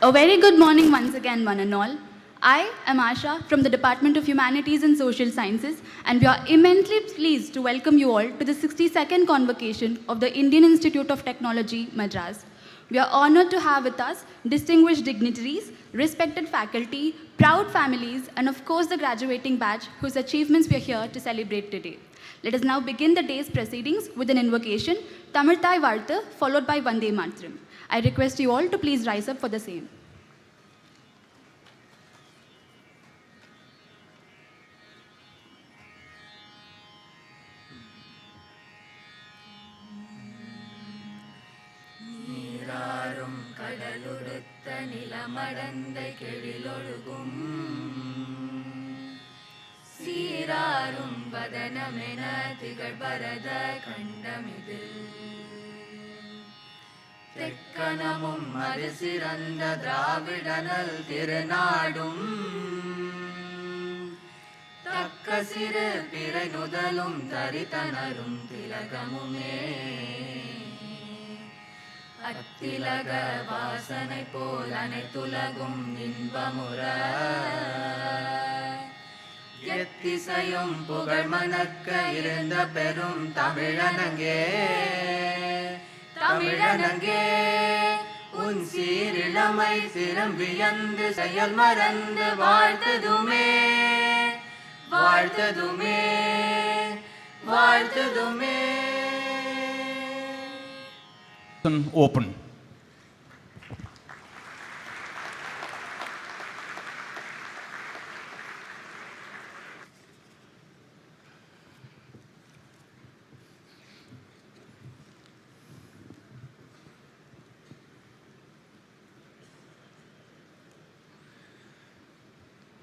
A very good morning once again, one and all. I am Asha from the Department of Humanities and Social Sciences, and we are immensely pleased to welcome you all to the 62nd convocation of the Indian Institute of Technology, Madras. We are honored to have with us distinguished dignitaries, respected faculty, proud families, and of course the graduating batch whose achievements we are here to celebrate today. Let us now begin the day's proceedings with an invocation, Tamirtai Varta, followed by Vande Mataram. I request you all to please rise up for the same. நீராறும் கடலுடுத்த நிலமடந்தை கெழிலொழுகும் சீராறும் வதனமென திகழ்பரத கண்டமிதில் தெக்கணமும் அது சிறந்த திராவிடனல் திருநாடும் தக்க சிறு பிறை நுதலும் தரித்தனரும் திலகமுமே அத்திலக வாசனை போல் அனைத்துலகும் இன்பமுற எத்திசையும் புகழ் மணக்க இருந்த பெரும் தமிழனங்கே தமிழனங்கே உன் சீரிழமை சிரம் வியந்து செயல் மறந்து வாழ்த்ததுமே வாழ்த்ததுமே வாழ்த்ததுமே. Open.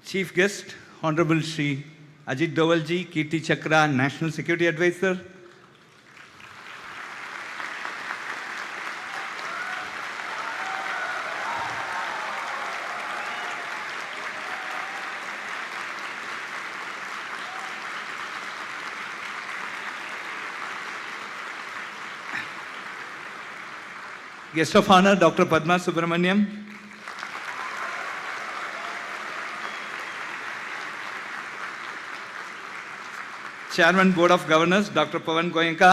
Chief guest, Honorable Shri Ajit Dovalji, Kirti Chakra, National Security Advisor. Guest of honor, Dr. Padma Subramaniam. Chairman, Board of Governors, Dr. Pawan Goenka.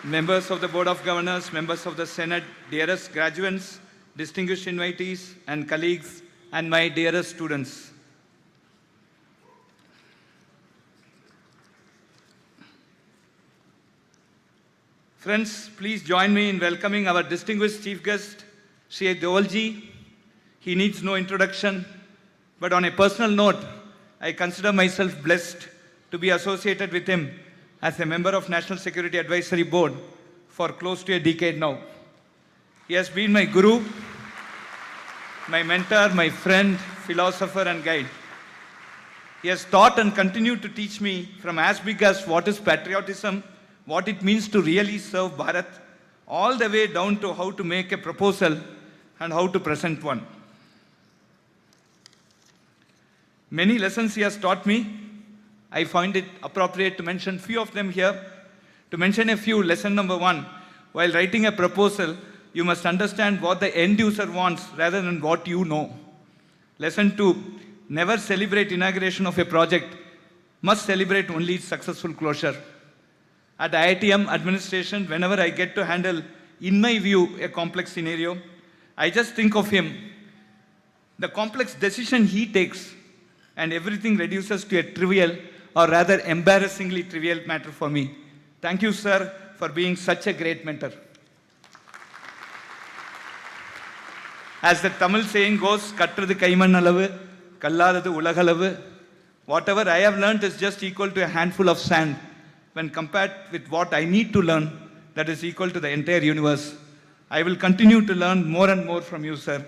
Members of the Board of Governors, members of the Senate, dearest graduates, distinguished invitees and colleagues, and my dearest students. Friends, please join me in welcoming our distinguished chief guest, Shri Dovalji. He needs no introduction, but on a personal note, I consider myself blessed to be associated with him as a member of National Security Advisory Board for close to a decade now. He has been my guru, my mentor, my friend, philosopher, and guide. He has taught and continued to teach me from as big as what is patriotism, what it means to really serve Bharat, all the way down to how to make a proposal and how to present one. Many lessons he has taught me. I find it appropriate to mention few of them here. To mention a few, lesson number 1, while writing a proposal, you must understand what the end user wants rather than what you know. Lesson 2, never celebrate inauguration of a project, must celebrate only its successful closure. At IITM administration, whenever I get to handle, in my view, a complex scenario, I just think of him. The complex decision he takes, and everything reduces to a trivial or rather embarrassingly trivial matter for me. Thank you, sir, for being such a great mentor. As the Tamil saying goes, Kattradu Kaimannalavu, Kalladadu Ulagalavu. Whatever I have learned is just equal to a handful of sand when compared with what I need to learn, that is equal to the entire universe. I will continue to learn more and more from you, sir.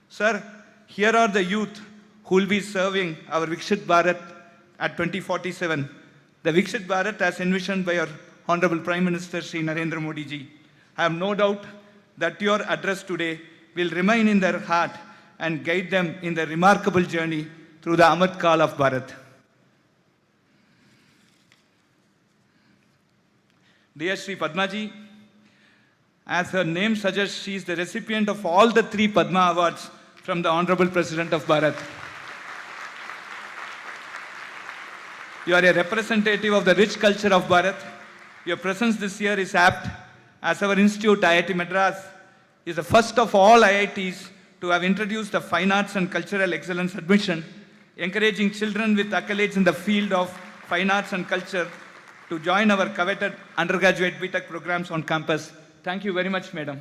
Sir, here are the youth who will be serving our Viksit Bharat at 2047. The Viksit Bharat as envisioned by our Honorable Prime Minister Shri Narendra Modi ji. I have no doubt that your address today will remain in their heart and guide them in the remarkable journey through the Amrit Kaal of Bharat. Dear Shri Padma ji, As her name suggests, she is the recipient of all the 3 Padma Awards from the Honorable President of Bharat. You are a representative of the rich culture of Bharat. Your presence this year is apt, as our institute, IIT Madras, is the first of all IITs to have introduced the Fine Arts and Cultural Excellence admission, encouraging children with accolades in the field of fine arts and culture to join our coveted undergraduate BTech programs on campus. Thank you very much, Madam.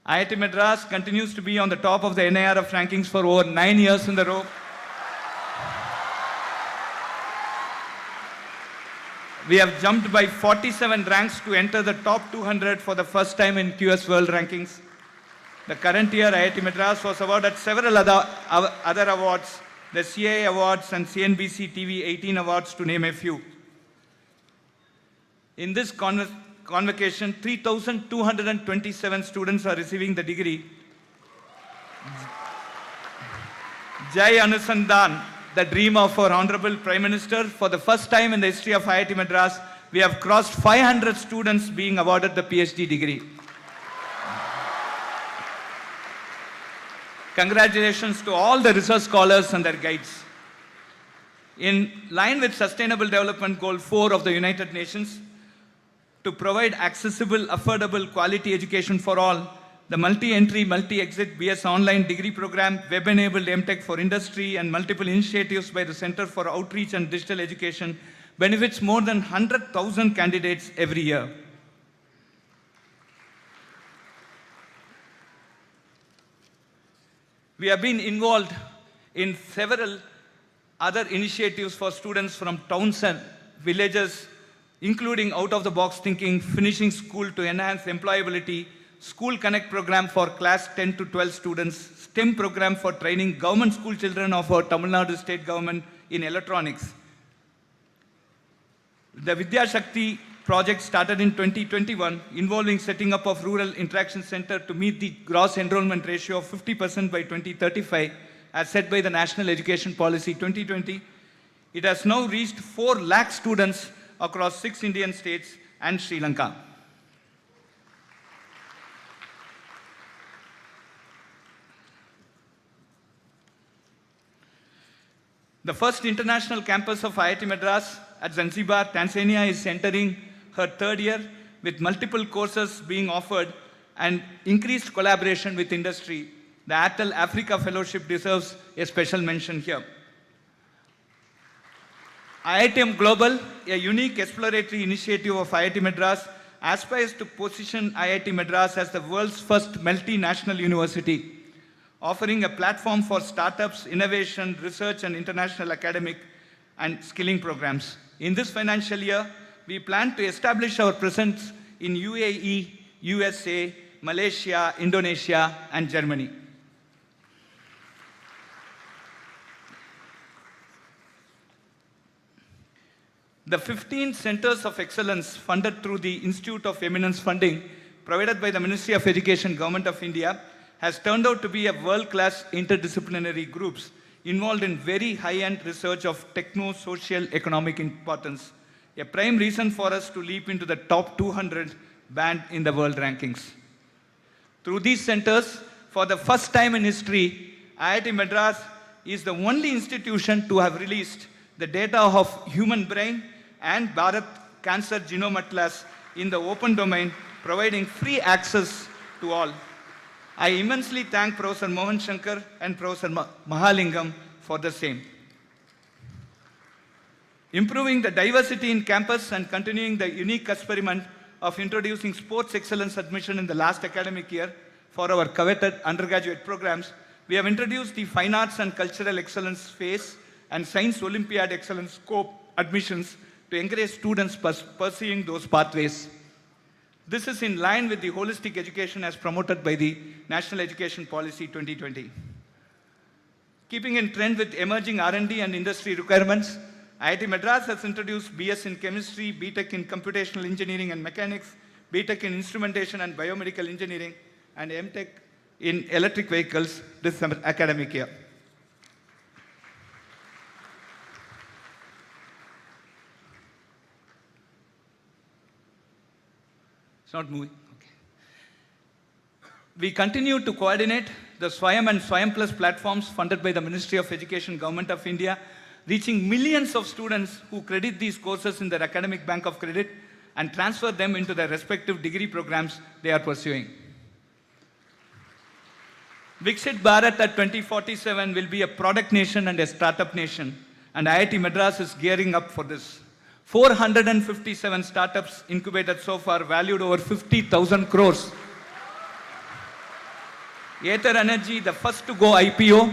IIT Madras continues to be on the top of the NIRF rankings for over 9 years in a row. We have jumped by 47 ranks to enter the top 200 for the first time in QS World Rankings. The current year, IIT Madras was awarded several other awards, the CII Awards and CNBC TV 18 Awards, to name a few. In this convocation, 3,227 students are receiving the degree. Jai Anusandhan, the dream of our Honorable Prime Minister. For the first time in the history of IIT Madras, we have crossed 500 students being awarded the PhD degree. Congratulations to all the research scholars and their guides. In line with Sustainable Development Goal 4 of the United Nations, to provide accessible, affordable, quality education for all, the multi-entry, multi-exit BS online degree program, web-enabled MTech for industry, and multiple initiatives by the Center for Outreach and Digital Education benefits more than 100,000 candidates every year. We have been involved in several other initiatives for students from towns and villages, including out-of-the-box thinking, finishing school to enhance employability, School Connect program for class 10 to 12 students, STEM program for training government school children of our Tamil Nadu state government in electronics. The Vidya Shakti project started in 2021, involving setting up of rural interaction center to meet the gross enrollment ratio of 50% by 2035, as set by the National Education Policy 2020. It has now reached 4 lakh students across 6 Indian states and Sri Lanka. The first international campus of IIT Madras at Zanzibar, Tanzania, is entering her 3rd year, with multiple courses being offered and increased collaboration with industry. The Airtel Africa Fellowship deserves a special mention here. IITM Global, a unique exploratory initiative of IIT Madras, aspires to position IIT Madras as the world's first multinational university, offering a platform for startups, innovation, research, and international academic and skilling programs. In this financial year, we plan to establish our presence in UAE, USA, Malaysia, Indonesia, and Germany. The 15 centers of excellence funded through the Institute of Eminence funding provided by the Ministry of Education, Government of India, has turned out to be a world-class interdisciplinary groups involved in very high-end research of techno-social economic importance, a prime reason for us to leap into the top 200 band in the world rankings. Through these centers, for the first time in history, IIT Madras is the only institution to have released the data of human brain and Bharat Cancer Genome Atlas in the open domain, providing free access to all. I immensely thank Professor Mohan Shankar and Professor Mahalingam for the same. Improving the diversity in campus and continuing the unique experiment of introducing sports excellence admission in the last academic year for our coveted undergraduate programs, we have introduced the Fine Arts and Cultural Excellence phase and Science Olympiad Excellence scope admissions to encourage students pursuing those pathways. This is in line with the holistic education as promoted by the National Education Policy 2020. Keeping in trend with emerging R&D and industry requirements, IIT Madras has introduced BS in Chemistry, BTech in Computational Engineering and Mechanics, BTech in Instrumentation and Biomedical Engineering, and MTech in Electric Vehicles this academic year. not moving. Okay. We continue to coordinate the Swayam and Swayam Plus platforms funded by the Ministry of Education, Government of India, reaching millions of students who credit these courses in their academic bank of credit and transfer them into their respective degree programs they are pursuing. Viksit Bharat at 2047 will be a product nation and a startup nation, and IIT Madras is gearing up for this. 457 startups incubated so far, valued over 50,000 crores. Aether Energy, the first to go IPO.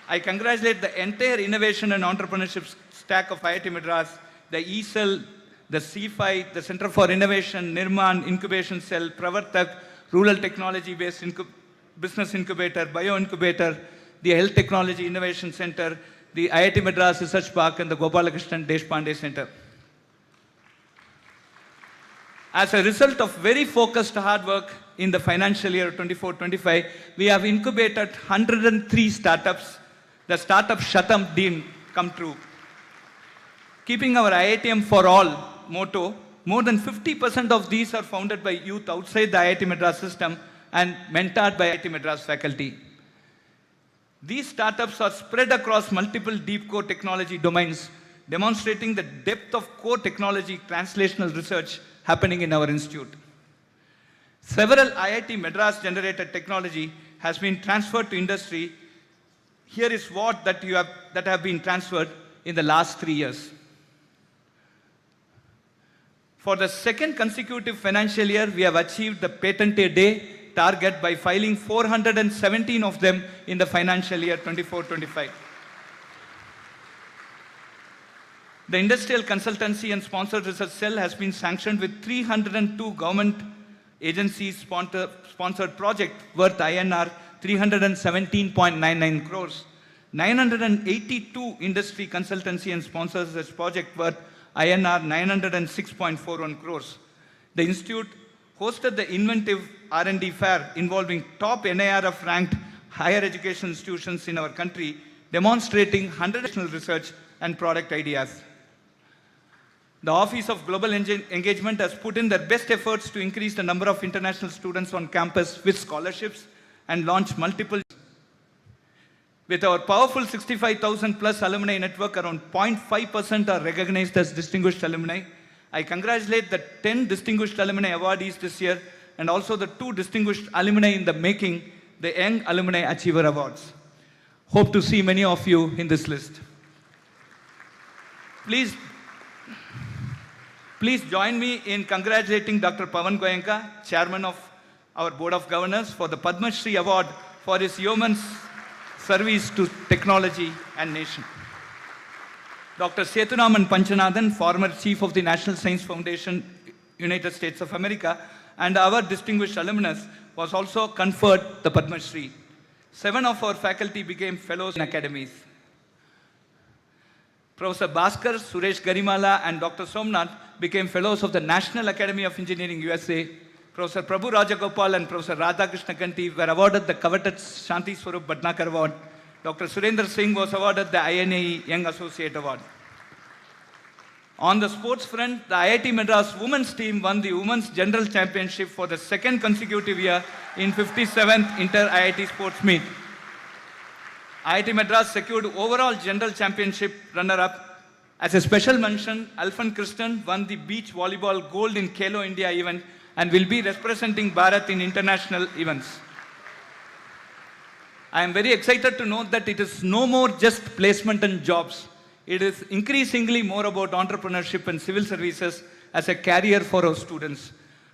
I congratulate the entire innovation and entrepreneurship stack of IIT Madras, the ECell, the C5, the Center for Innovation, Nirman, Incubation Cell, Pravartak, Rural Technology-Based Business Incubator, Bio Incubator, the Health Technology Innovation Center, the IIT Madras Research Park, and the Gopalakrishnan Deshpande Center. As a result of very focused hard work in the financial year 24-25, we have incubated 103 startups. The startup Shatam didn't come true. Keeping our IITM for all motto, more than 50% of these are founded by youth outside the IIT Madras system and mentored by IIT Madras faculty. These startups are spread across multiple deep core technology domains, demonstrating the depth of core technology translational research happening in our institute. Several IIT Madras generated technology has been transferred to industry. Here is what that have been transferred in the last 3 years. For the second consecutive financial year, we have achieved the patent a day target by filing 417 of them in the financial year 24-25. The Industrial Consultancy and Sponsored Research Cell has been sanctioned with 302 government agencies sponsored project worth INR 317.99 crores. 982 industry consultancy and sponsors this project worth INR 906.41 crores. The institute hosted the Inventive R&D Fair involving top NIRF ranked higher education institutions in our country, demonstrating 100 research and product ideas. The Office of Global Engagement has put in their best efforts to increase the number of international students on campus with scholarships and launch multiple. With our powerful 65,000 plus alumni network, around 0.5% are recognized as distinguished alumni. I congratulate the 10 distinguished alumni awardees this year and also the 2 distinguished alumni in the making, the Young Alumni Achiever Awards. Hope to see many of you in this list. Please join me in congratulating Dr. Pavan Goenka, Chairman of our Board of Governors, for the Padma Shri Award for his yeoman's service to technology and nation. Dr. Sethunaman Panchanathan, former Chief of the National Science Foundation, United States of America, and our distinguished alumnus, was also conferred the Padma Shri. 7 of our faculty became fellows in academies. Professor Bhaskar, Suresh Garimala, and Dr. Somnath became fellows of the National Academy of Engineering, USA. Professor Prabhu Rajagopal and Professor Radhakrishna Kanti were awarded the coveted Shanti Swarup Bhatnagar Award. Dr. Surendra Singh was awarded the INAE Young Associate Award. On the sports front, the IIT Madras women's team won the Women's General Championship for the second consecutive year in 57th Inter-IIT Sports Meet. IIT Madras secured overall General Championship runner-up. As a special mention, Alfan Kristen won the beach volleyball gold in Khelo India event and will be representing Bharat in international events. I am very excited to note that it is no more just placement and jobs. It is increasingly more about entrepreneurship and civil services as a career for our students,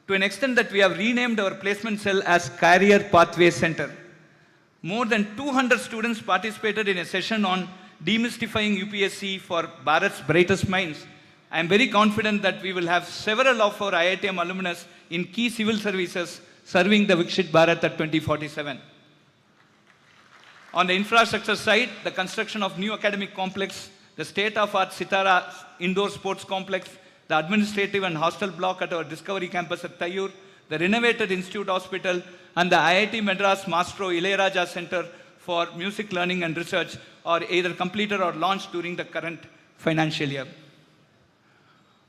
to an extent that we have renamed our placement cell as Career Pathway Center. More than 200 students participated in a session on demystifying UPSC for Bharat's brightest minds. I am very confident that we will have several of our IITM alumnus in key civil services serving the Viksit Bharat at 2047. On the infrastructure side, the construction of new academic complex, the state-of-art Sitara indoor sports complex, the administrative and hostel block at our Discovery campus at Tayyur, the renovated Institute Hospital, and the IIT Madras Mastro Ilayaraja Center for Music Learning and Research are either completed or launched during the current financial year.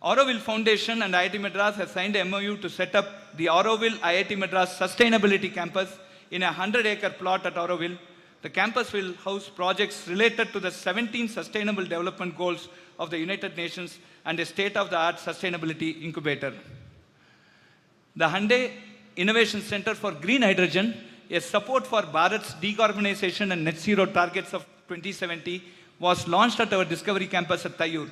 Auroville Foundation and IIT Madras have signed a MOU to set up the Auroville IIT Madras Sustainability Campus in a 100-acre plot at Auroville. The campus will house projects related to the 17 Sustainable Development Goals of the United Nations and a state-of-the-art sustainability incubator. The Hyundai Innovation Center for Green Hydrogen, a support for Bharat's decarbonization and net zero targets of 2070, was launched at our Discovery campus at Tayyur.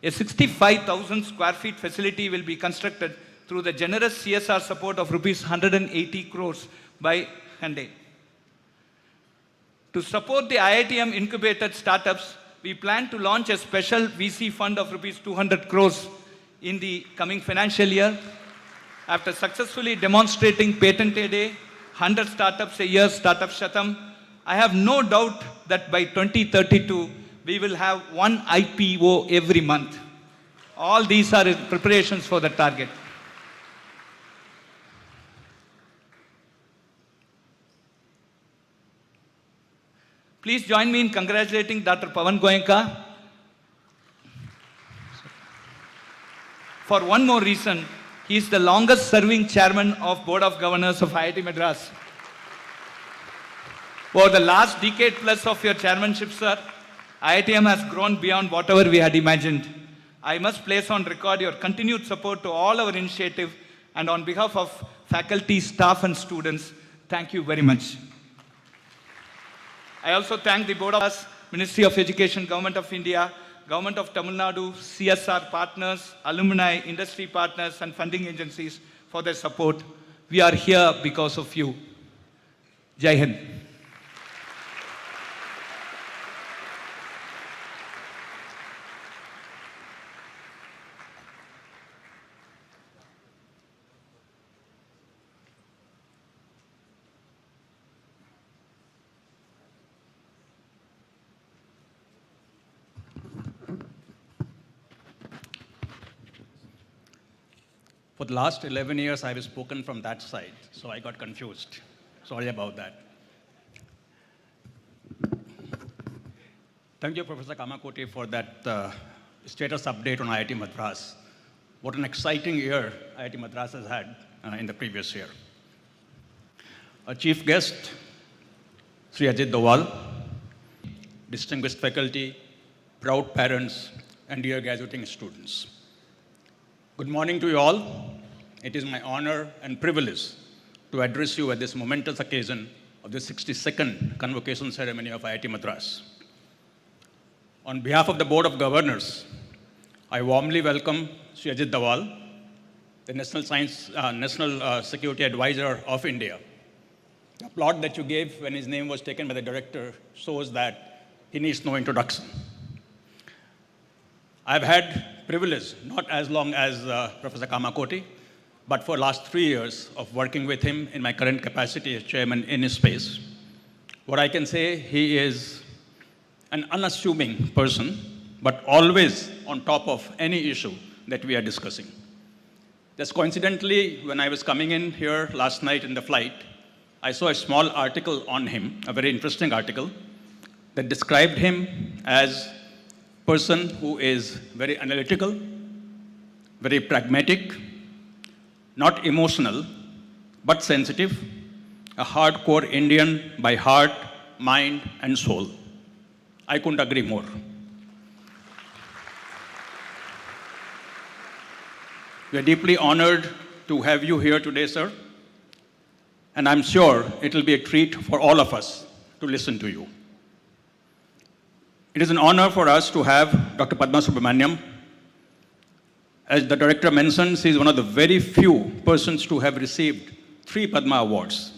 A 65,000 square feet facility will be constructed through the generous CSR support of rupees 180 crores by Hyundai. To support the IITM incubated startups, we plan to launch a special VC fund of rupees 200 crores in the coming financial year. After successfully demonstrating patented 100 startups a year, Startup Shatam, I have no doubt that by 2032, we will have one IPO every month. All these are preparations for the target. Please join me in congratulating Dr. Pawan Goenka. For one more reason, he is the longest serving chairman of Board of Governors of IIT Madras. Over the last decade plus of your chairmanship, sir, IITM has grown beyond whatever we had imagined. I must place on record your continued support to all our initiative, and on behalf of faculty, staff and students, thank you very much. I also thank the Board of Us, Ministry of Education, Government of India, Government of Tamil Nadu, CSR partners, alumni, industry partners and funding agencies for their support. We are here because of you. Jai Hind. For the last 11 years, I've spoken from that side, so I got confused. Sorry about that. Thank you, Professor Kamakoti, for that status update on IIT Madras. What an exciting year IIT Madras has had in the previous year. Our chief guest, Sri Ajit Dowal, distinguished faculty, proud parents, and dear graduating students. Good morning to you all. It is my honor and privilege to address you at this momentous occasion of the 62nd convocation ceremony of IIT Madras. On behalf of the Board of Governors, I warmly welcome Sri Ajit Dowal, the National Security Advisor of India. The applaud that you gave when his name was taken by the director shows that he needs no introduction. I've had privilege, not as long as Professor Kamakoti, but for the last 3 years of working with him in my current capacity as chairman in his space. What I can say, he is an unassuming person, but always on top of any issue that we are discussing. Just coincidentally, when I was coming in here last night in the flight, I saw a small article on him, a very interesting article, that described him as person who is very analytical, very pragmatic, not emotional, but sensitive, a hardcore Indian by heart, mind, and soul. I couldn't agree more. We are deeply honored to have you here today, sir, and I'm sure it will be a treat for all of us to listen to you. It is an honor for us to have Dr. Padma Subramaniam. As the director mentions, he is one of the very few persons to have received 3 Padma Awards.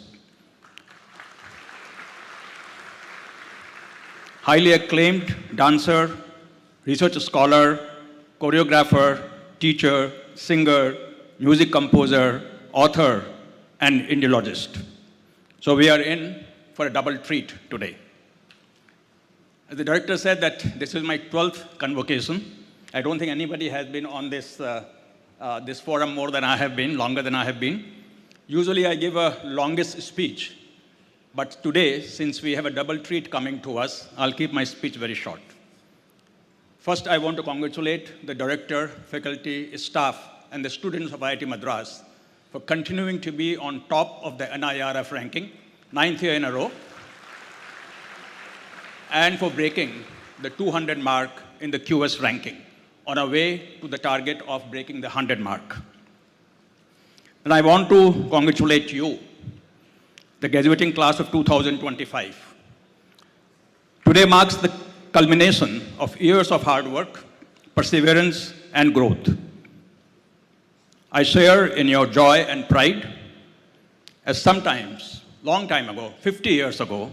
Highly acclaimed dancer, research scholar, choreographer, teacher, singer, music composer, author, and Indiologist. So we are in for a double treat today. As the director said that this is my 12th convocation. I don't think anybody has been on this forum more than I have been, longer than I have been. Usually I give a longest speech, but today, since we have a double treat coming to us, I'll keep my speech very short. First, I want to congratulate the director, faculty, staff, and the students of IIT Madras for continuing to be on top of the NIRF ranking, 9th year in a row, and for breaking the 200 mark in the QS ranking on our way to the target of breaking the 100 mark. And I want to congratulate you, the graduating class of 2025. Today marks the culmination of years of hard work, perseverance, and growth. I share in your joy and pride, as sometimes, long time ago, 50 years ago,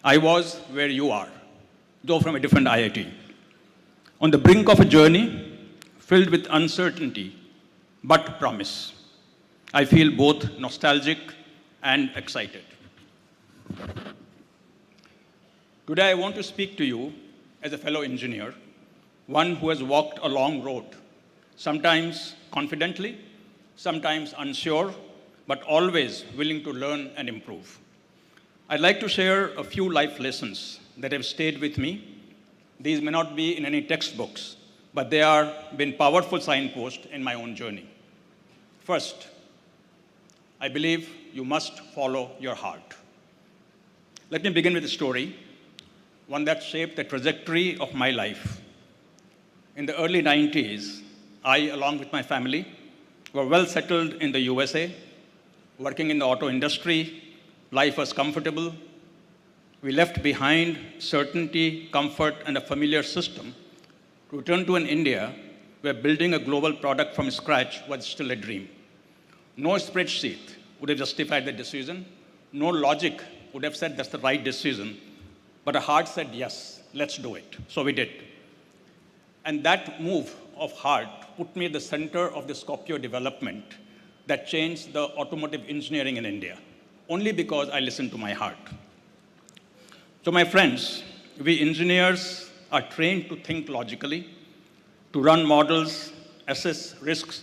I was where you are, though from a different IIT, on the brink of a journey filled with uncertainty, but promise. I feel both nostalgic and excited. Today, I want to speak to you as a fellow engineer, one who has walked a long road, sometimes confidently, sometimes unsure, but always willing to learn and improve. I'd like to share a few life lessons that have stayed with me. These may not be in any textbooks, but they have been powerful signposts in my own journey. First, I believe you must follow your heart. Let me begin with a story, one that shaped the trajectory of my life. In the early 90s, I, along with my family, were well settled in the USA, working in the auto industry. Life was comfortable. We left behind certainty, comfort, and a familiar system to return to an India where building a global product from scratch was still a dream. No spreadsheet would have justified the decision. No logic would have said that's the right decision. But a heart said, yes, let's do it. So we did. And that move of heart put me at the center of the Scorpio development that changed the automotive engineering in India, only because I listened to my heart. So my friends, we engineers are trained to think logically, to run models, assess risks,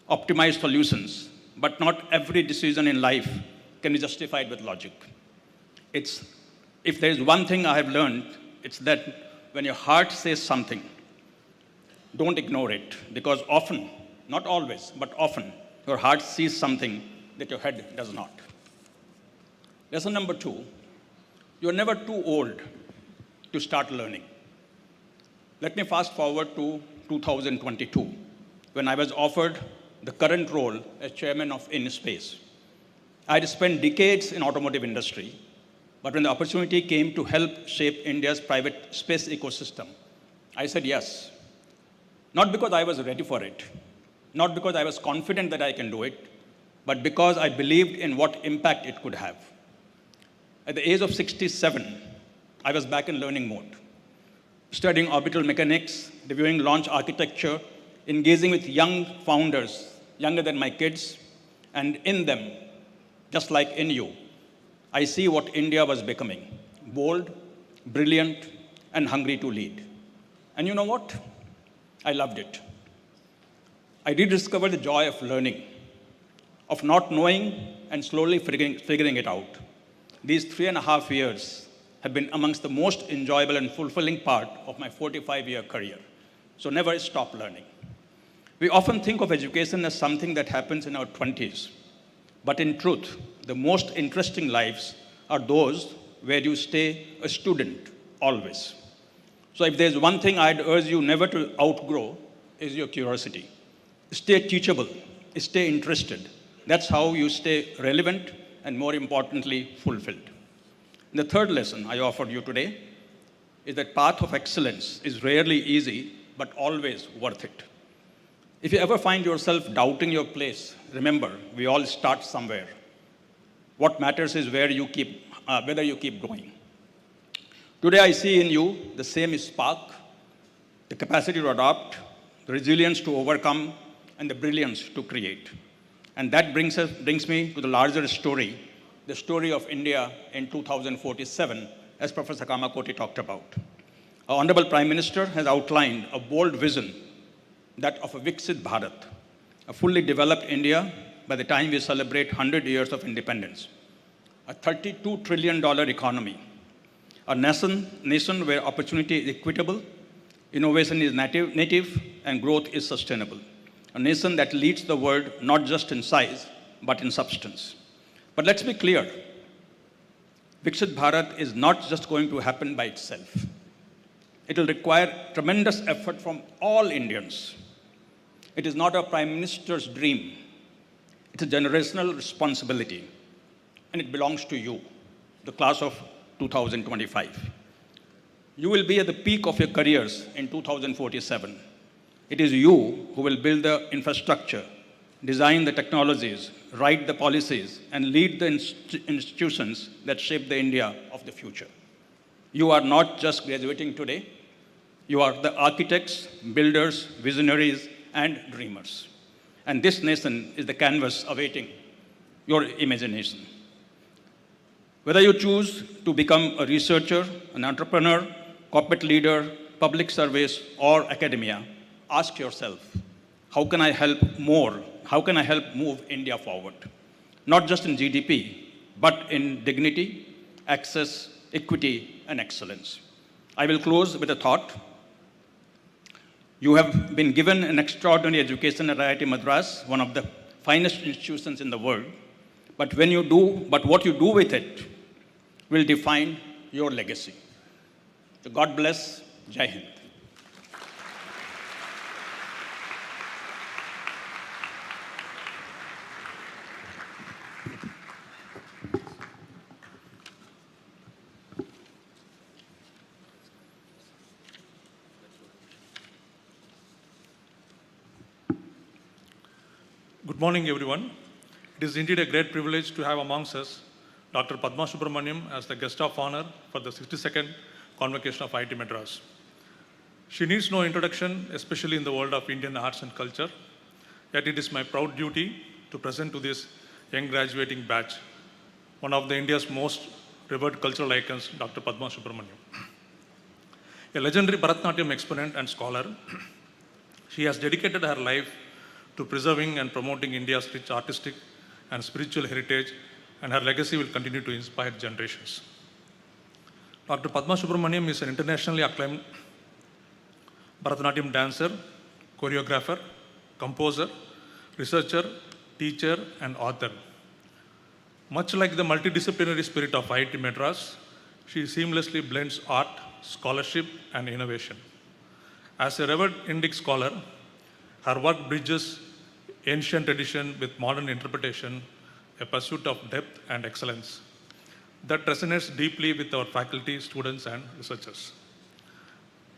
optimize solutions, but not every decision in life can be justified with logic. If there is one thing I have learned, it's that when your heart says something, don't ignore it, because often, not always, but often, your heart sees something that your head does not. Lesson number 2, you're never too old to start learning. Let me fast forward to 2022, when I was offered the current role as chairman of InSpace. I had spent decades in automotive industry, but when the opportunity came to help shape India's private space ecosystem, I said yes. Not because I was ready for it, not because I was confident that I can do it, but because I believed in what impact it could have. At the age of 67, I was back in learning mode, studying orbital mechanics, reviewing launch architecture, engaging with young founders, younger than my kids, and in them, just like in you, I see what India was becoming: bold, brilliant, and hungry to lead. And you know what? I loved it. I rediscovered the joy of learning, of not knowing and slowly figuring it out. These 3.5 years have been amongst the most enjoyable and fulfilling part of my 45-year career. So never stop learning. We often think of education as something that happens in our 20s. But in truth, the most interesting lives are those where you stay a student always. So if there's one thing I'd urge you never to outgrow, is your curiosity. Stay teachable, stay interested. That's how you stay relevant and, more importantly, fulfilled. And the third lesson I offer you today is that path of excellence is rarely easy, but always worth it. If you ever find yourself doubting your place, remember, we all start somewhere. What matters is whether you keep going. Today, I see in you the same spark, the capacity to adopt, the resilience to overcome, and the brilliance to create. And that brings me to the larger story, the story of India in 2047, as Professor Kamakoti talked about. Our Honorable Prime Minister has outlined a bold vision, that of a Viksit Bharat, a fully developed India by the time we celebrate 100 years of independence, a $32 trillion economy, a nation where opportunity is equitable, Innovation is native and growth is sustainable. A nation that leads the world not just in size, but in substance. But let's be clear, Viksit Bharat is not just going to happen by itself. It will require tremendous effort from all Indians. It is not a prime minister's dream. It's a generational responsibility, and it belongs to you, the class of 2025. You will be at the peak of your careers in 2047. It is you who will build the infrastructure, design the technologies, write the policies, and lead the institutions that shape the India of the future. You are not just graduating today, you are the architects, builders, visionaries, and dreamers. And this nation is the canvas awaiting your imagination. Whether you choose to become a researcher, an entrepreneur, corporate leader, public service, or academia, ask yourself, how can I help more? How can I help move India forward? Not just in GDP, but in dignity, access, equity, and excellence. I will close with a thought. You have been given an extraordinary education at IIT Madras, one of the finest institutions in the world. But what you do with it will define your legacy. So God bless. Jai Hind. Good morning, everyone. It is indeed a great privilege to have amongst us Dr. Padma Subramaniam as the guest of honor for the 62nd Convocation of IIT Madras. She needs no introduction, especially in the world of Indian arts and culture, yet it is my proud duty to present to this young graduating batch one of India's most revered cultural icons, Dr. Padma Subramaniam. A legendary Bharatanatyam exponent and scholar, she has dedicated her life to preserving and promoting India's rich artistic and spiritual heritage, and her legacy will continue to inspire generations. Dr. Padma Subramaniam is an internationally acclaimed Bharatanatyam dancer, choreographer, composer, researcher, teacher, and author. Much like the multidisciplinary spirit of IIT Madras, she seamlessly blends art, scholarship, and innovation. As a revered Indic scholar, her work bridges ancient tradition with modern interpretation, a pursuit of depth and excellence that resonates deeply with our faculty, students, and researchers.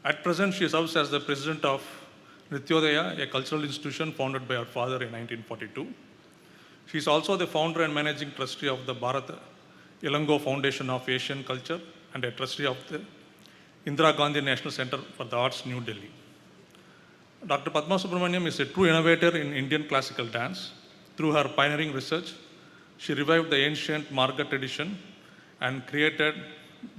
At present, she serves as the president of Nrityodaya, a cultural institution founded by her father in 1942. She is also the founder and managing trustee of the Bharat Ilango Foundation of Asian Culture and a trustee of the Indira Gandhi National Center for the Arts, New Delhi. Dr. Padma Subramaniam is a true innovator in Indian classical dance. Through her pioneering research, she revived the ancient Marga tradition and created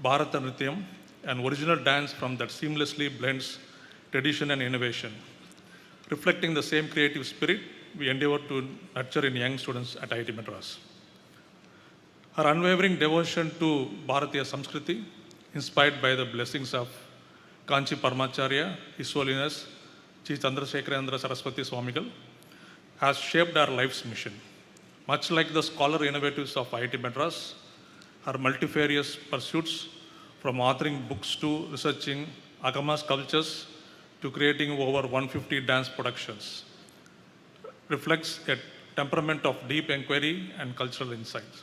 Bharata Nrityam, an original dance from that seamlessly blends tradition and innovation. Reflecting the same creative spirit, we endeavor to nurture in young students at IIT Madras. Her unwavering devotion to Bharatiya Samskriti, inspired by the blessings of Kanchi Paramacharya, His Holiness Sri Chandrasekharendra Saraswati Swamigal, has shaped our life's mission. Much like the scholar innovatives of IIT Madras, her multifarious pursuits, from authoring books to researching Agama sculptures to creating over 150 dance productions, reflects a temperament of deep inquiry and cultural insights.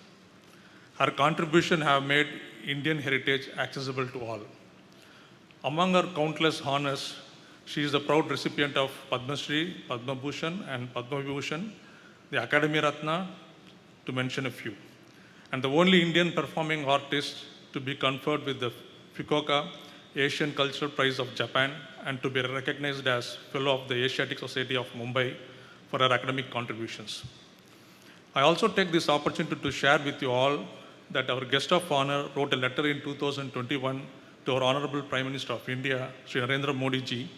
Her contribution have made Indian heritage accessible to all. Among her countless honors, she is the proud recipient of Padma Shri, Padma Bhushan, and Padma Vibhushan, the Academy Ratna, to mention a few, and the only Indian performing artist to be conferred with the Fukuoka Asian Cultural Prize of Japan and to be recognized as Fellow of the Asiatic Society of Mumbai for her academic contributions. I also take this opportunity to share with you all that our guest of honor wrote a letter in 2021 to our Honorable Prime Minister of India, Sri Narendra Modi ji,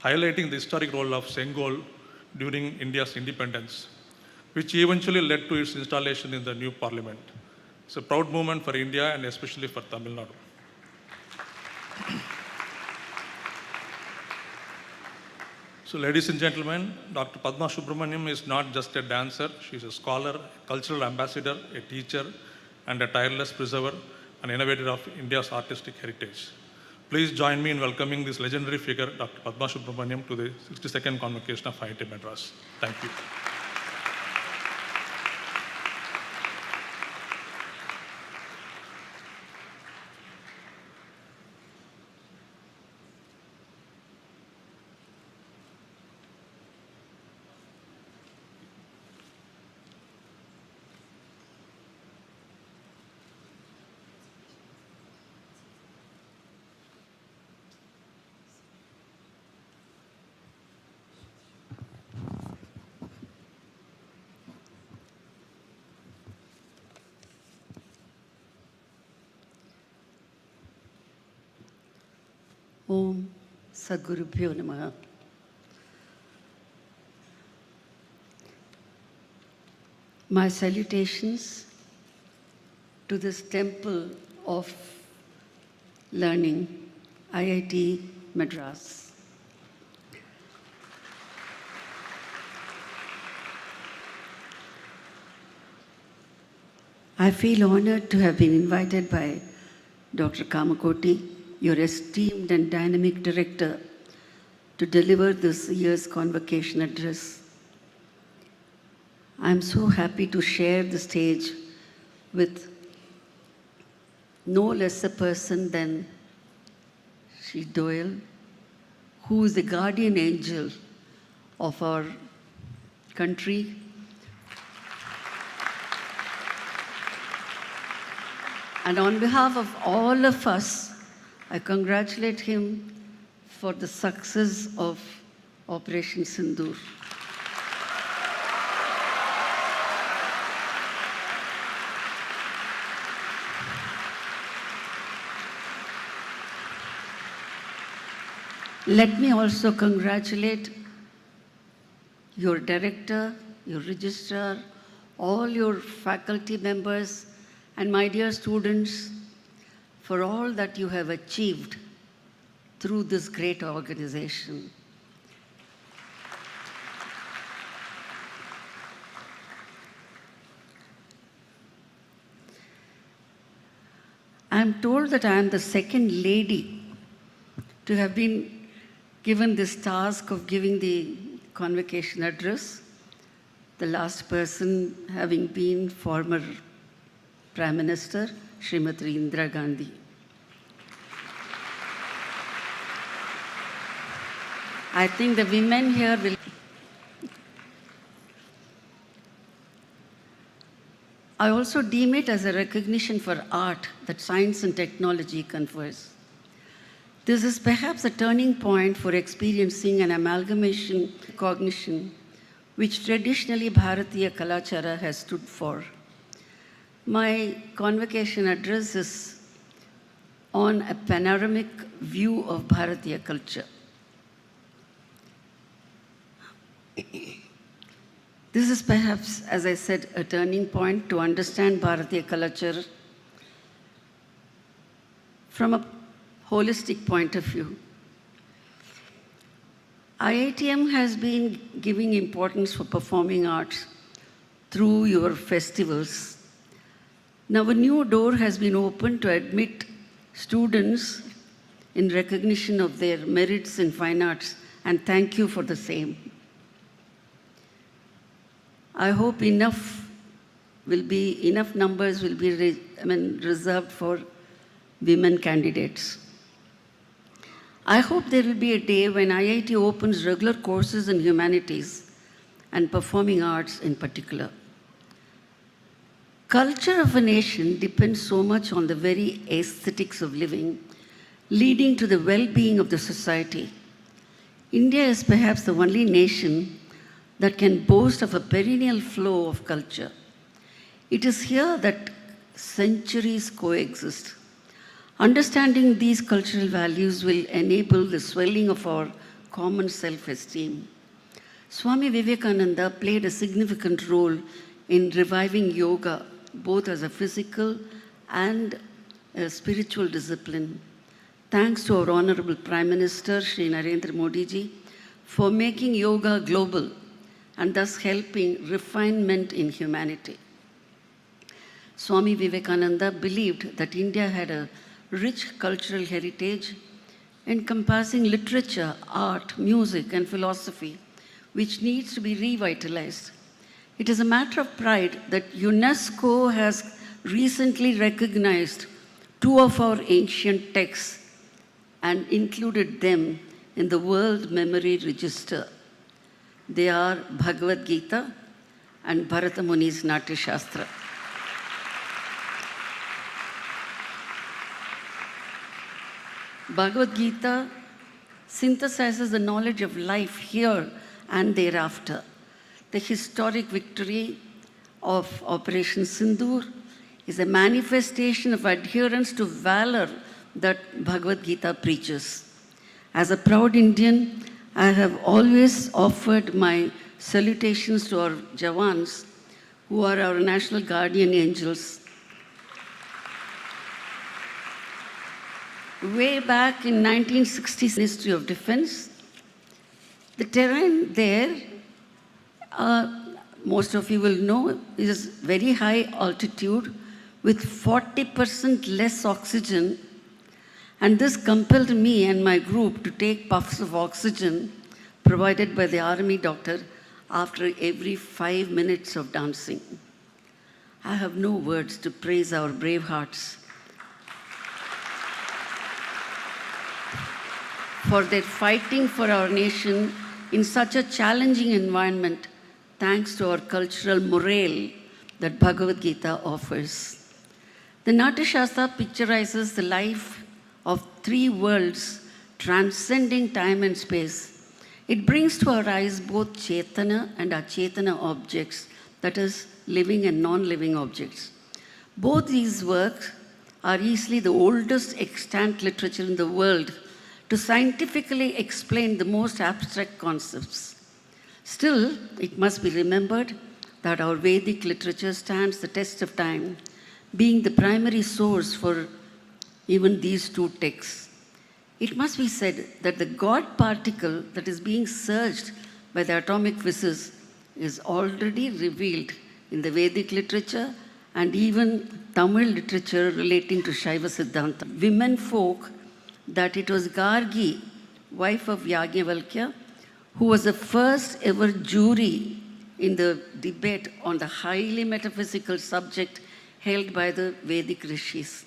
highlighting the historic role of Sengol during India's independence, which eventually led to its installation in the new parliament. It's a proud moment for India and especially for Tamil Nadu. So, ladies and gentlemen, Dr. Padma Subramaniam is not just a dancer, she is a scholar, cultural ambassador, a teacher, and a tireless preserver and innovator of India's artistic heritage. Please join me in welcoming this legendary figure, Dr. Padma Subramaniam, to the 62nd Convocation of IIT Madras. Thank you. Om Sadgurubhyo Namaha. My salutations to this temple of learning, IIT Madras. I feel honored to have been invited by Dr. Kamakoti, your esteemed and dynamic director, to deliver this year's convocation address. I'm so happy to share the stage with no less a person than Shri Doyle, who is the guardian angel of our country. And on behalf of all of us, I congratulate him for the success of Operation Sindoor. Let me also congratulate your director, your registrar, all your faculty members, and my dear students, for all that you have achieved through this great organization. I am told that I am the second lady to have been given this task of giving the convocation address, the last person having been former Prime Minister, Srimati Indira Gandhi. I think the women here will. I also deem it as a recognition for art that science and technology confers. This is perhaps a turning point for experiencing an amalgamation cognition which traditionally Bharatiya Kalachara has stood for. My convocation address is on a panoramic view of Bharatiya culture. This is perhaps, as I said, a turning point to understand Bharatiya culture from a holistic point of view. IITM has been giving importance for performing arts through your festivals. Now, a new door has been opened to admit students in recognition of their merits in fine arts, and thank you for the same. I hope enough numbers will be reserved for women candidates. I hope there will be a day when IIT opens regular courses in humanities and performing arts in particular. Culture of a nation depends so much on the very aesthetics of living, leading to the well-being of the society. India is perhaps the only nation that can boast of a perennial flow of culture. It is here that centuries coexist. Understanding these cultural values will enable the swelling of our common self-esteem. Swami Vivekananda played a significant role in reviving yoga, both as a physical and a spiritual discipline. Thanks to our Honorable Prime Minister, Shri Narendra Modi ji, for making yoga global and thus helping refinement in humanity. Swami Vivekananda believed that India had a rich cultural heritage encompassing literature, art, music, and philosophy, which needs to be revitalized. It is a matter of pride that UNESCO has recently recognized two of our ancient texts and included them in the World Memory Register. They are Bhagavad Gita and Bharata Muni's Natya Shastra. Bhagavad Gita synthesizes the knowledge of life here and thereafter. The historic victory of Operation Sindoor is a manifestation of adherence to valor that Bhagavad Gita preaches. As a proud Indian, I have always offered my salutations to our Jawans, who are our national guardian angels. Way back in 1960s Ministry of Defense, the terrain there, most of you will know, is very high altitude with 40% less oxygen, and this compelled me and my group to take puffs of oxygen provided by the army doctor after every 5 minutes of dancing. I have no words to praise our brave hearts for their fighting for our nation in such a challenging environment, thanks to our cultural morale that Bhagavad Gita offers. The Natya Shastra picturizes the life of three worlds transcending time and space. It brings to our eyes both Chetana and Achetana objects, that is, living and non-living objects. Both these works are easily the oldest extant literature in the world to scientifically explain the most abstract concepts. Still, it must be remembered that our Vedic literature stands the test of time, being the primary source for even these two texts. It must be said that the God particle that is being searched by the atomic physicists is already revealed in the Vedic literature and even Tamil literature relating to Shaiva Siddhanta. Women folk that it was Gargi, wife of Yajnavalkya, who was the first ever jury in the debate on the highly metaphysical subject held by the Vedic rishis.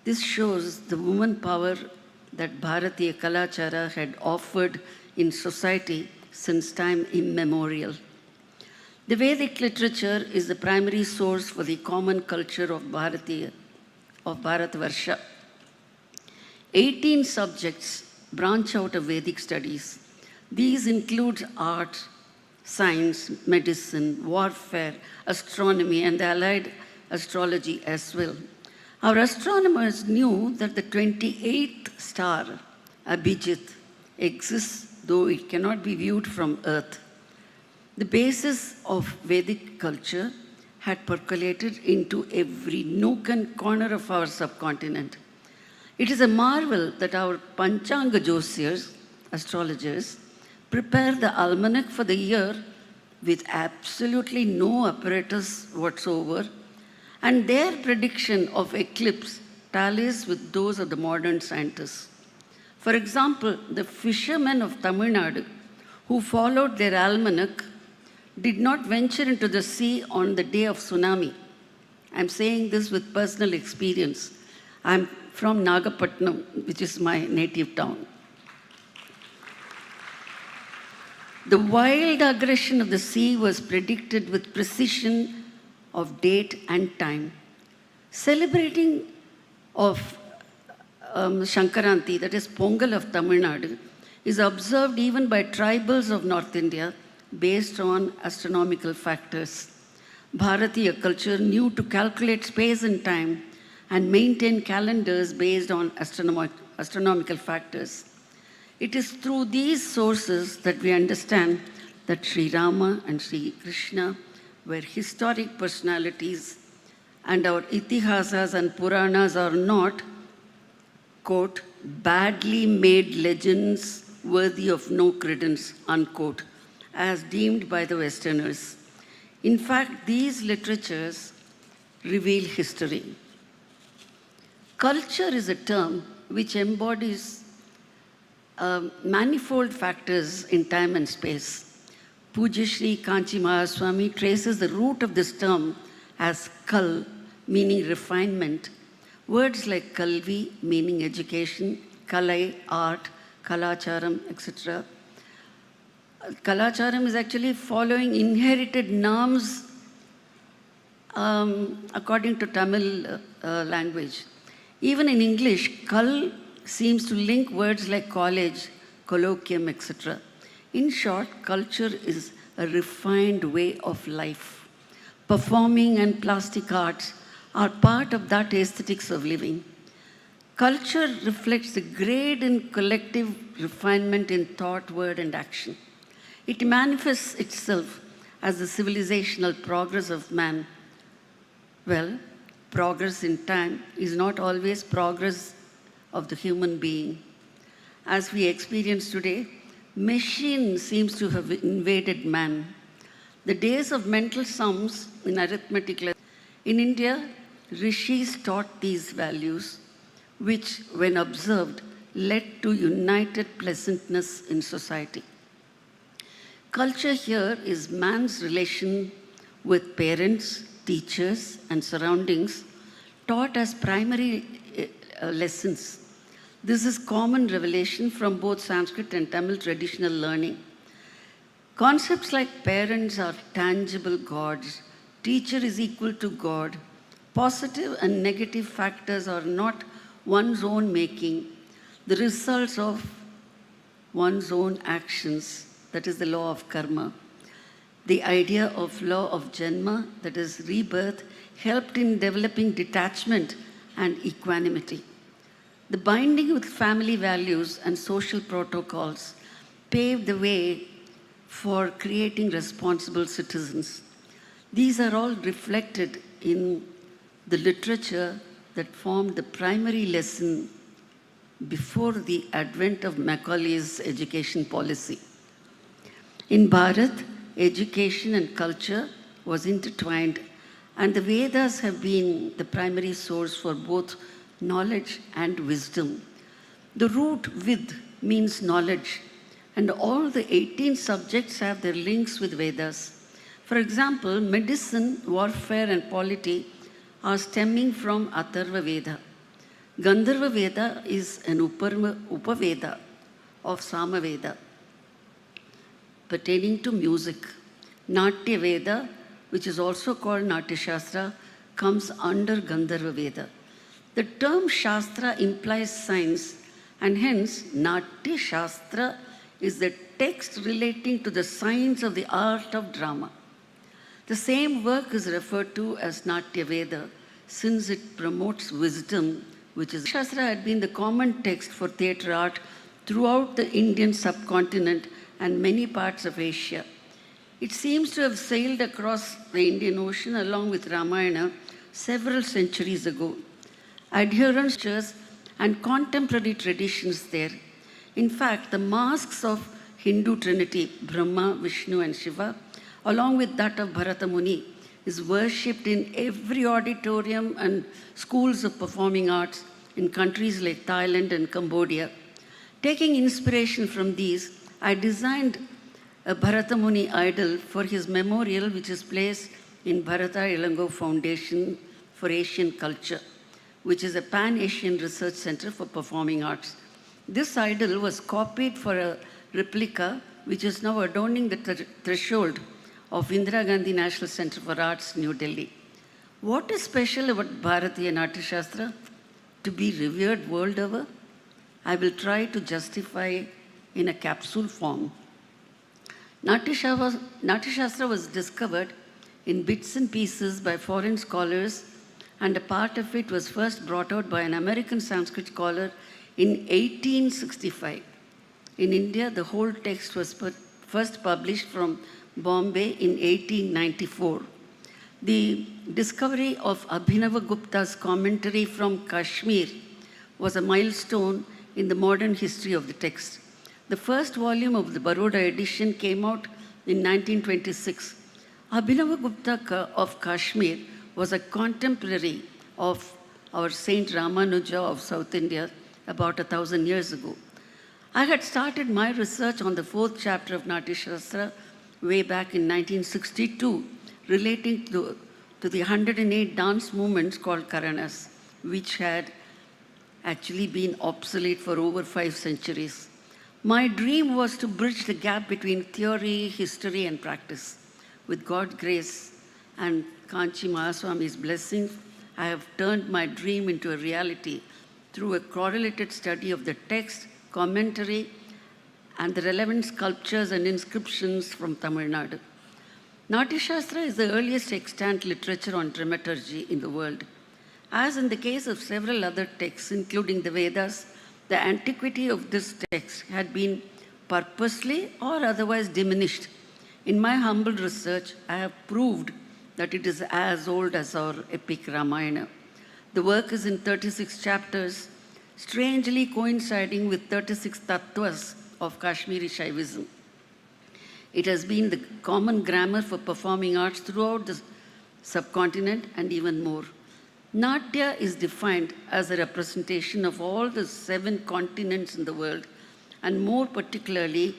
This shows the woman power that Bharatiya Kalachara had offered in society since time immemorial. The Vedic literature is the primary source for the common culture of Bharatavarsha. 18 subjects branch out of Vedic studies. These include art, science, medicine, warfare, astronomy, and the allied astrology as well. Our astronomers knew that the 28th star, Abhijit, exists, though it cannot be viewed from Earth. The basis of Vedic culture had percolated into every nook and corner of our subcontinent. It is a marvel that our Panchanga Josiers, astrologers, prepare the almanac for the year with absolutely no apparatus whatsoever, and their prediction of eclipse tallies with those of the modern scientists. For example, the fishermen of Tamil Nadu who followed their almanac did not venture into the sea on the day of tsunami. I'm saying this with personal experience. I'm from Nagapattinam, which is my native town. The wild aggression of the sea was predicted with precision of date and time. Celebrating of Shankaranti, that is Pongal of Tamil Nadu, is observed even by tribals of North India based on astronomical factors. Bharatiya culture knew to calculate space and time and maintain calendars based on astronomical factors. It is through these sources that we understand that Sri Rama and Sri Krishna were historic personalities, and our itihasas and Puranas are not, quote, badly made legends worthy of no credence, unquote, as deemed by the Westerners. In fact, these literatures reveal history. Culture is a term which embodies manifold factors in time and space. Pujya Shri Kanchi Mahaswami traces the root of this term as kal, meaning refinement. Words like kalvi, meaning education, kalai, art, kalacharam, etc. Kalacharam is actually following inherited norms according to Tamil language. Even in English, kal seems to link words like college, colloquium, etc. In short, culture is a refined way of life. Performing and plastic arts are part of that aesthetics of living. Culture reflects the grade in collective refinement in thought, word, and action. It manifests itself as the civilizational progress of man. Well, progress in time is not always progress of the human being. As we experience today, machine seems to have invaded man. The days of mental sums in arithmetic. In India, rishis taught these values, which, when observed, led to united pleasantness in society. Culture here is man's relation with parents, teachers, and surroundings, taught as primary lessons. This is common revelation from both Sanskrit and Tamil traditional learning. Concepts like parents are tangible gods, teacher is equal to God, positive and negative factors are not one's own making, the results of one's own actions, that is the law of karma. The idea of law of janma, that is rebirth, helped in developing detachment and equanimity. The binding with family values and social protocols paved the way for creating responsible citizens. These are all reflected in the literature that formed the primary lesson before the advent of Macaulay's education policy. In Bharat, education and culture was intertwined, and the Vedas have been the primary source for both knowledge and wisdom. The root vid means knowledge, and all the 18 subjects have their links with Vedas. For example, medicine, warfare, and polity are stemming from Atharva Veda. Gandharva Veda is an Upaveda of Samaveda pertaining to music. Natya Veda, which is also called Natya Shastra, comes under Gandharva Veda. The term Shastra implies science, and hence Natya Shastra is the text relating to the science of the art of drama. The same work is referred to as Natya Veda, since it promotes wisdom, which is Shastra had been the common text for theatre art throughout the Indian subcontinent and many parts of Asia. It seems to have sailed across the Indian Ocean along with Ramayana several centuries ago. Adherents and contemporary traditions there. In fact, the masks of Hindu Trinity, Brahma, Vishnu, and Shiva, along with that of Bharata Muni, is worshipped in every auditorium and schools of performing arts in countries like Thailand and Cambodia. Taking inspiration from these, I designed a Bharata Muni idol for his memorial, which is placed in Bharata Ilango Foundation for Asian Culture, which is a pan-Asian research center for performing arts. This idol was copied for a replica, which is now adorning the threshold of Indira Gandhi National Center for Arts, New Delhi. What is special about Bharatiya Natya Shastra to be revered world over? I will try to justify in a capsule form. Natya Shastra was discovered in bits and pieces by foreign scholars, and a part of it was first brought out by an American Sanskrit scholar in 1865. In India, the whole text was first published from Bombay in 1894. The discovery of Abhinava Gupta's commentary from Kashmir was a milestone in the modern history of the text. The first volume of the Baroda edition came out in 1926. Abhinavagupta of Kashmir was a contemporary of our Saint Ramanuja of South India about 1,000 years ago. I had started my research on the 4th chapter of Natya Shastra way back in 1962, relating to the 108 dance movements called Karanas, which had actually been obsolete for over 5 centuries. My dream was to bridge the gap between theory, history, and practice. With God's grace and Kanchi Mahaswami's blessing, I have turned my dream into a reality through a correlated study of the text, commentary, and the relevant sculptures and inscriptions from Tamil Nadu. Natya Shastra is the earliest extant literature on dramaturgy in the world. As in the case of several other texts, including the Vedas, the antiquity of this text had been purposely or otherwise diminished. In my humble research, I have proved that it is as old as our epic Ramayana. The work is in 36 chapters, strangely coinciding with 36 tattvas of Kashmiri Shaivism. It has been the common grammar for performing arts throughout the subcontinent and even more. Natya is defined as a representation of all the 7 continents in the world, and more particularly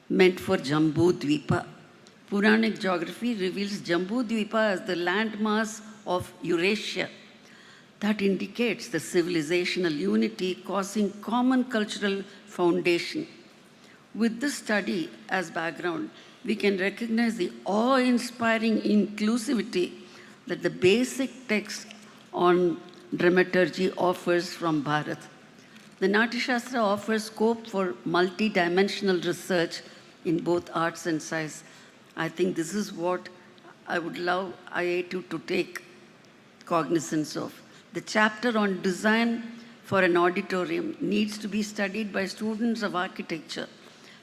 meant for Jambu Dvipa. Puranic geography reveals Jambu Dvipa as the landmass of Eurasia. That indicates the civilizational unity causing common cultural foundation. With this study as background, we can recognize the awe-inspiring inclusivity that the basic text on dramaturgy offers from Bharat. The Natya Shastra offers scope for multi-dimensional research in both arts and science. I think this is what I would love IIT to take cognizance of. The chapter on design for an auditorium needs to be studied by students of architecture.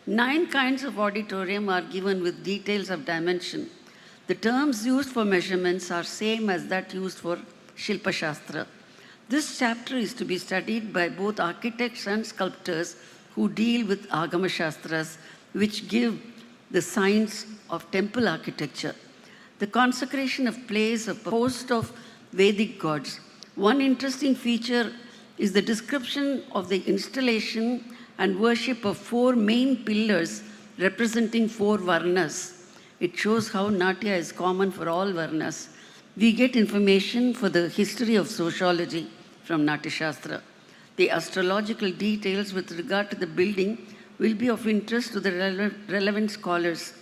9 kinds of auditorium are given with details of dimension. The terms used for measurements are same as that used for Shilpa Shastra. This chapter is to be studied by both architects and sculptors who deal with Agama Shastras, which give the science of temple architecture. The consecration of place of a host of Vedic gods. One interesting feature is the description of the installation and worship of 4 main pillars representing 4 varnas. It shows how Natya is common for all varnas. We get information for the history of sociology from Natya Shastra. The astrological details with regard to the building will be of interest to the relevant scholars.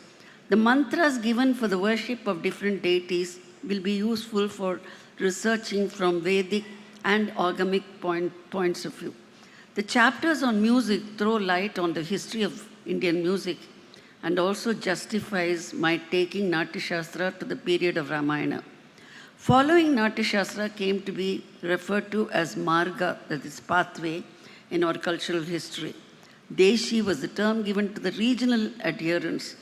The mantras given for the worship of different deities will be useful for researching from Vedic and Agamic points of view. The chapters on music throw light on the history of Indian music and also justifies my taking Natya Shastra to the period of Ramayana. Following Natya Shastra came to be referred to as Marga, that is pathway, in our cultural history. Deshi was the term given to the regional adherents.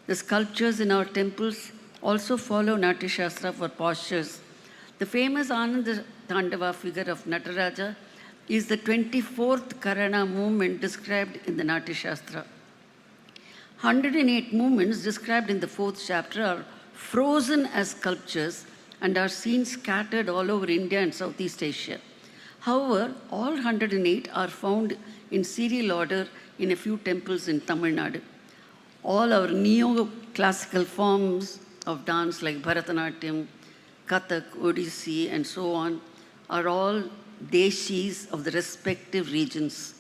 The sculptures in our temples also follow Natya Shastra for postures. The famous Ananda Tandava figure of Nataraja is the 24th Karana movement described in the Natya Shastra. 108 movements described in the 4th chapter are frozen as sculptures and are seen scattered all over India and Southeast Asia. However, all 108 are found in serial order in a few temples in Tamil Nadu. All our neo-classical forms of dance like Bharatanatyam, Kathak, Odissi, and so on are all deshis of the respective regions.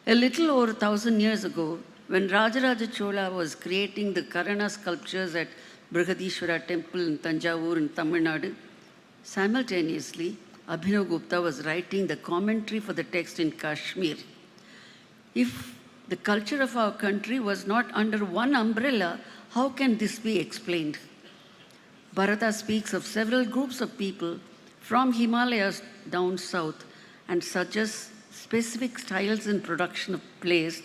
A little over 1,000 years ago, when Rajaraja Chola was creating the Karana sculptures at Brihadishwara temple in Tanjavur in Tamil Nadu, simultaneously, Abhinav Gupta was writing the commentary for the text in Kashmir. If the culture of our country was not under one umbrella, how can this be explained? Bharata speaks of several groups of people from Himalayas down south and suggests specific styles in production of plays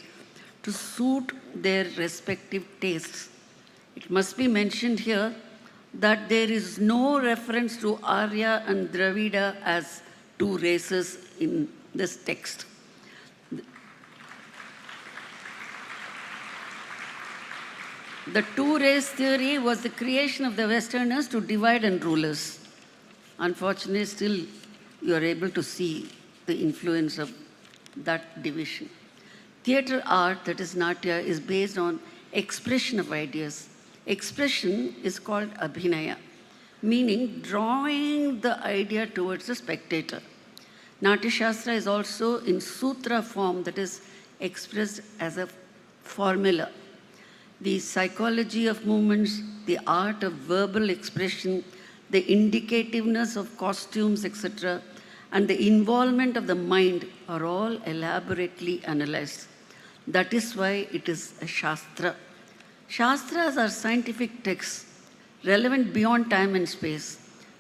to suit their respective tastes. It must be mentioned here that there is no reference to Arya and Dravida as 2 races in this text. The two-race theory was the creation of the Westerners to divide and rule us. Unfortunately, still you are able to see the influence of that division. Theatre art, that is Natya, is based on expression of ideas. Expression is called abhinaya, meaning drawing the idea towards the spectator. Natya Shastra is also in sutra form, that is expressed as a formula. The psychology of movements, the art of verbal expression, the indicativeness of costumes, etc., and the involvement of the mind are all elaborately analyzed. That is why it is a Shastra. Shastras are scientific texts relevant beyond time and space.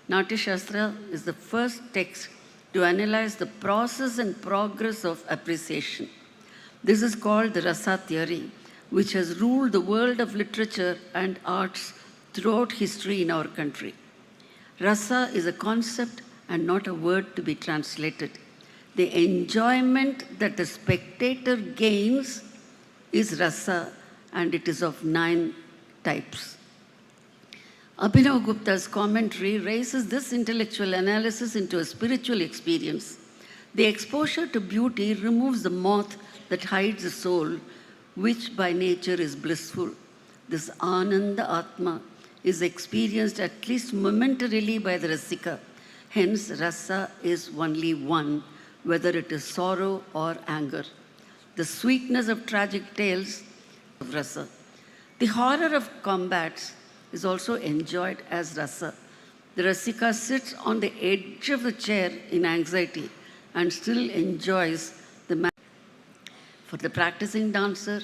Natya Shastra is the first text to analyze the process and progress of appreciation. This is called the Rasa theory, which has ruled the world of literature and arts throughout history in our country. Rasa is a concept and not a word to be translated. The enjoyment that the spectator gains is rasa, and it is of 9 types. Abhinav Gupta's commentary raises this intellectual analysis into a spiritual experience. The exposure to beauty removes the moth that hides the soul, which by nature is blissful. This Ananda Atma is experienced at least momentarily by the Rasika. Hence, rasa is only one, whether it is sorrow or anger. The sweetness of tragic tales of rasa. The horror of combats is also enjoyed as rasa. The Rasika sits on the edge of the chair in anxiety and still enjoys the For the practicing dancer,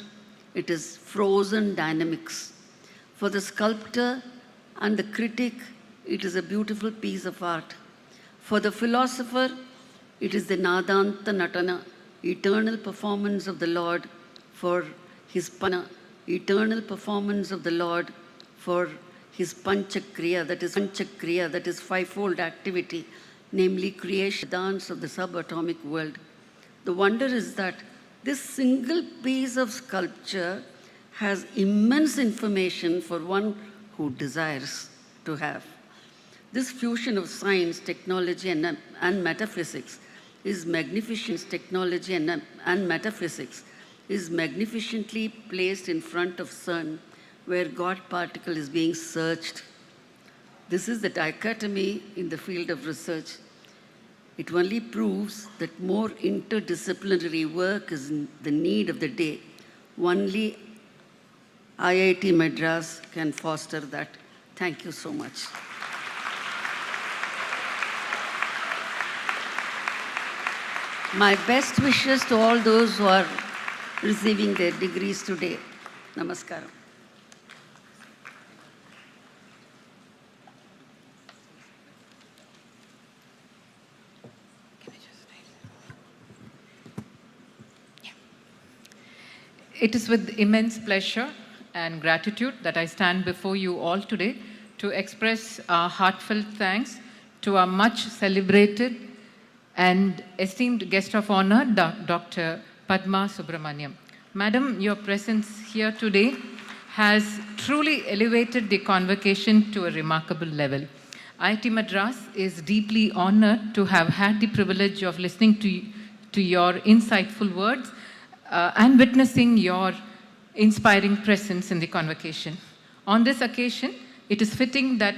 it is frozen dynamics. For the sculptor and the critic, it is a beautiful piece of art. For the philosopher, it is the Nadanta Natana, eternal performance of the Lord for his eternal performance of the Lord for his Panchakriya, that is fivefold activity, namely creation, dance of the subatomic world. The wonder is that this single piece of sculpture has immense information for one who desires to have. This fusion of science, technology, and metaphysics is magnificent. Technology and metaphysics is magnificently placed in front of CERN, where God particle is being searched. This is the dichotomy in the field of research. It only proves that more interdisciplinary work is the need of the day. Only IIT Madras can foster that. Thank you so much. My best wishes to all those who are receiving their degrees today. Namaskaram. It is with immense pleasure and gratitude that I stand before you all today to express our heartfelt thanks to our much celebrated and esteemed guest of honor, Dr. Padma Subramaniam. Madam, your presence here today has truly elevated the convocation to a remarkable level. IIT Madras is deeply honored to have had the privilege of listening to your insightful words and witnessing your inspiring presence in the convocation. On this occasion, it is fitting that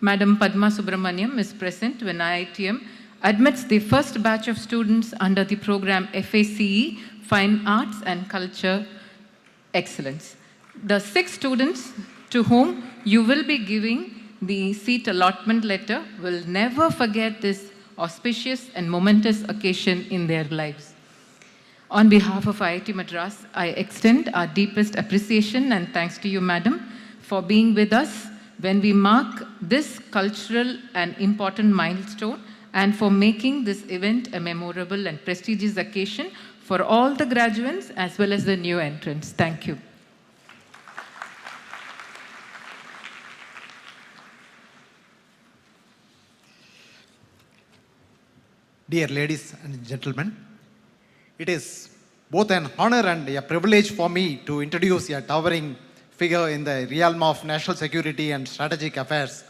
Madam Padma Subramaniam is present when IITM admits the first batch of students under the program FACE, Fine Arts and Culture Excellence. The 6 students to whom you will be giving the seat allotment letter will never forget this auspicious and momentous occasion in their lives. On behalf of IIT Madras, I extend our deepest appreciation and thanks to you, Madam, for being with us when we mark this cultural and important milestone and for making this event a memorable and prestigious occasion for all the graduates as well as the new entrants. Thank you. Dear ladies and gentlemen, it is both an honor and a privilege for me to introduce a towering figure in the realm of national security and strategic affairs,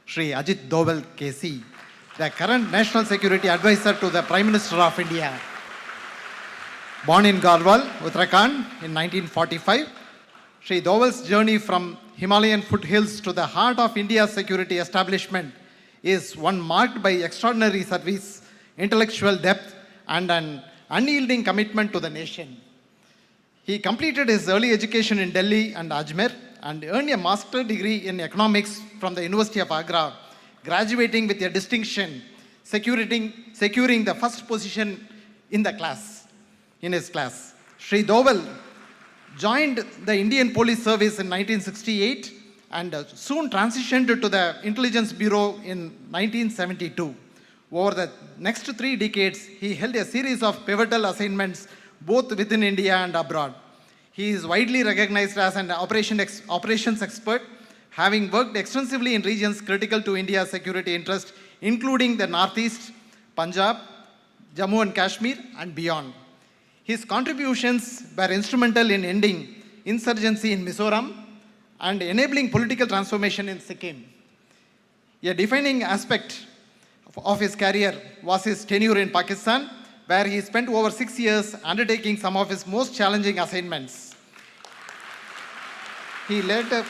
Shri Ajit Doval KC, the current National Security Advisor to the Prime Minister of India. Born in Garhwal, Uttarakhand in 1945, Shri Doval's journey from Himalayan foothills to the heart of India's security establishment is one marked by extraordinary service, intellectual depth, and an unyielding commitment to the nation. He completed his early education in Delhi and Ajmer and earned a master's degree in economics from the University of Agra, graduating with a distinction, securing the first position in his class. Shri Doval joined the Indian Police Service in 1968 and soon transitioned to the Intelligence Bureau in 1972. Over the next 3 decades, he held a series of pivotal assignments both within India and abroad. He is widely recognized as an operations expert, having worked extensively in regions critical to India's security interest, including the Northeast, Punjab, Jammu and Kashmir, and beyond. His contributions were instrumental in ending insurgency in Mizoram and enabling political transformation in Sikkim. A defining aspect of his career was his tenure in Pakistan, where he spent over 6 years undertaking some of his most challenging assignments. He later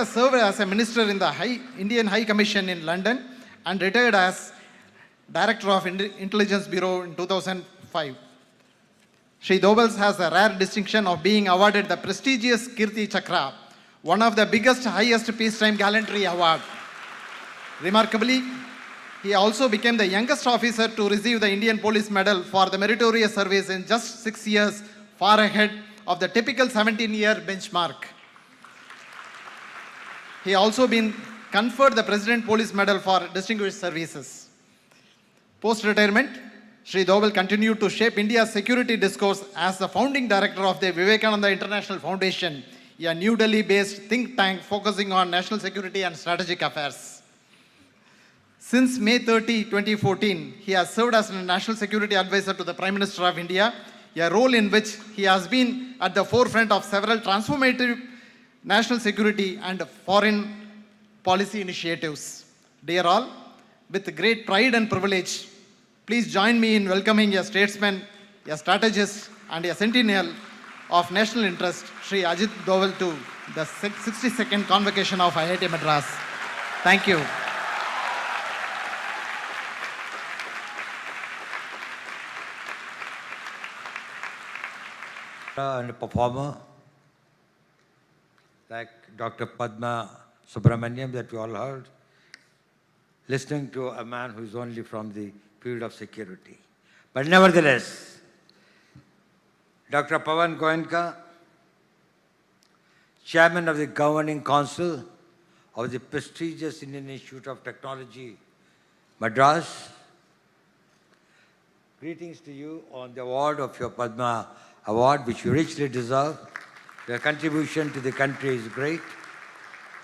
served as a minister in the Indian High Commission in London and retired as Director of Intelligence Bureau in 2005. Shri Doval has the rare distinction of being awarded the prestigious Kirti Chakra, one of the biggest, highest peacetime gallantry award. Remarkably, he also became the youngest officer to receive the Indian Police Medal for the meritorious service in just 6 years, far ahead of the typical 17-year benchmark. He also been conferred the President Police Medal for distinguished services. Post-retirement, Shri Doval continued to shape India's security discourse as the founding director of the Vivekananda International Foundation, a New Delhi-based think tank focusing on national security and strategic affairs. Since May 30, 2014, he has served as a National Security Advisor to the Prime Minister of India, a role in which he has been at the forefront of several transformative national security and foreign policy initiatives. Dear all, with great pride and privilege, please join me in welcoming a statesman, a strategist, and a sentinel of national interest, Shri Ajit Doval, to the 62nd Convocation of IIT Madras. Thank you. And a performer like Dr. Padma Subramaniam that we all heard, listening to a man who is only from the field of security. But nevertheless, Dr. Pawan Goenka, Chairman of the Governing Council of the prestigious Indian Institute of Technology, Madras, greetings to you on the award of your Padma Award, which you richly deserve. Your contribution to the country is great,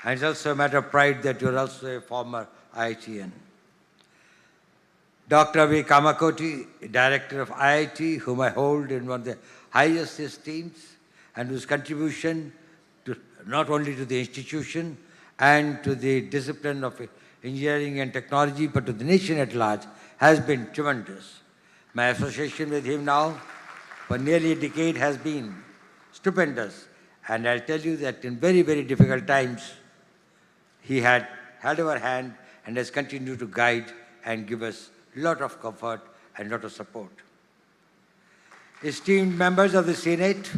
and it's also a matter of pride that you're also a former IITN. Dr. V. Kamakoti, Director of IIT, whom I hold in one of the highest esteems, and whose contribution to, not only to the institution and to the discipline of engineering and technology, but to the nation at large, has been tremendous. My association with him now for nearly a decade has been stupendous. And I'll tell you that in very, very difficult times, he had held our hand and has continued to guide and give us a lot of comfort and a lot of support. Esteemed members of the Senate,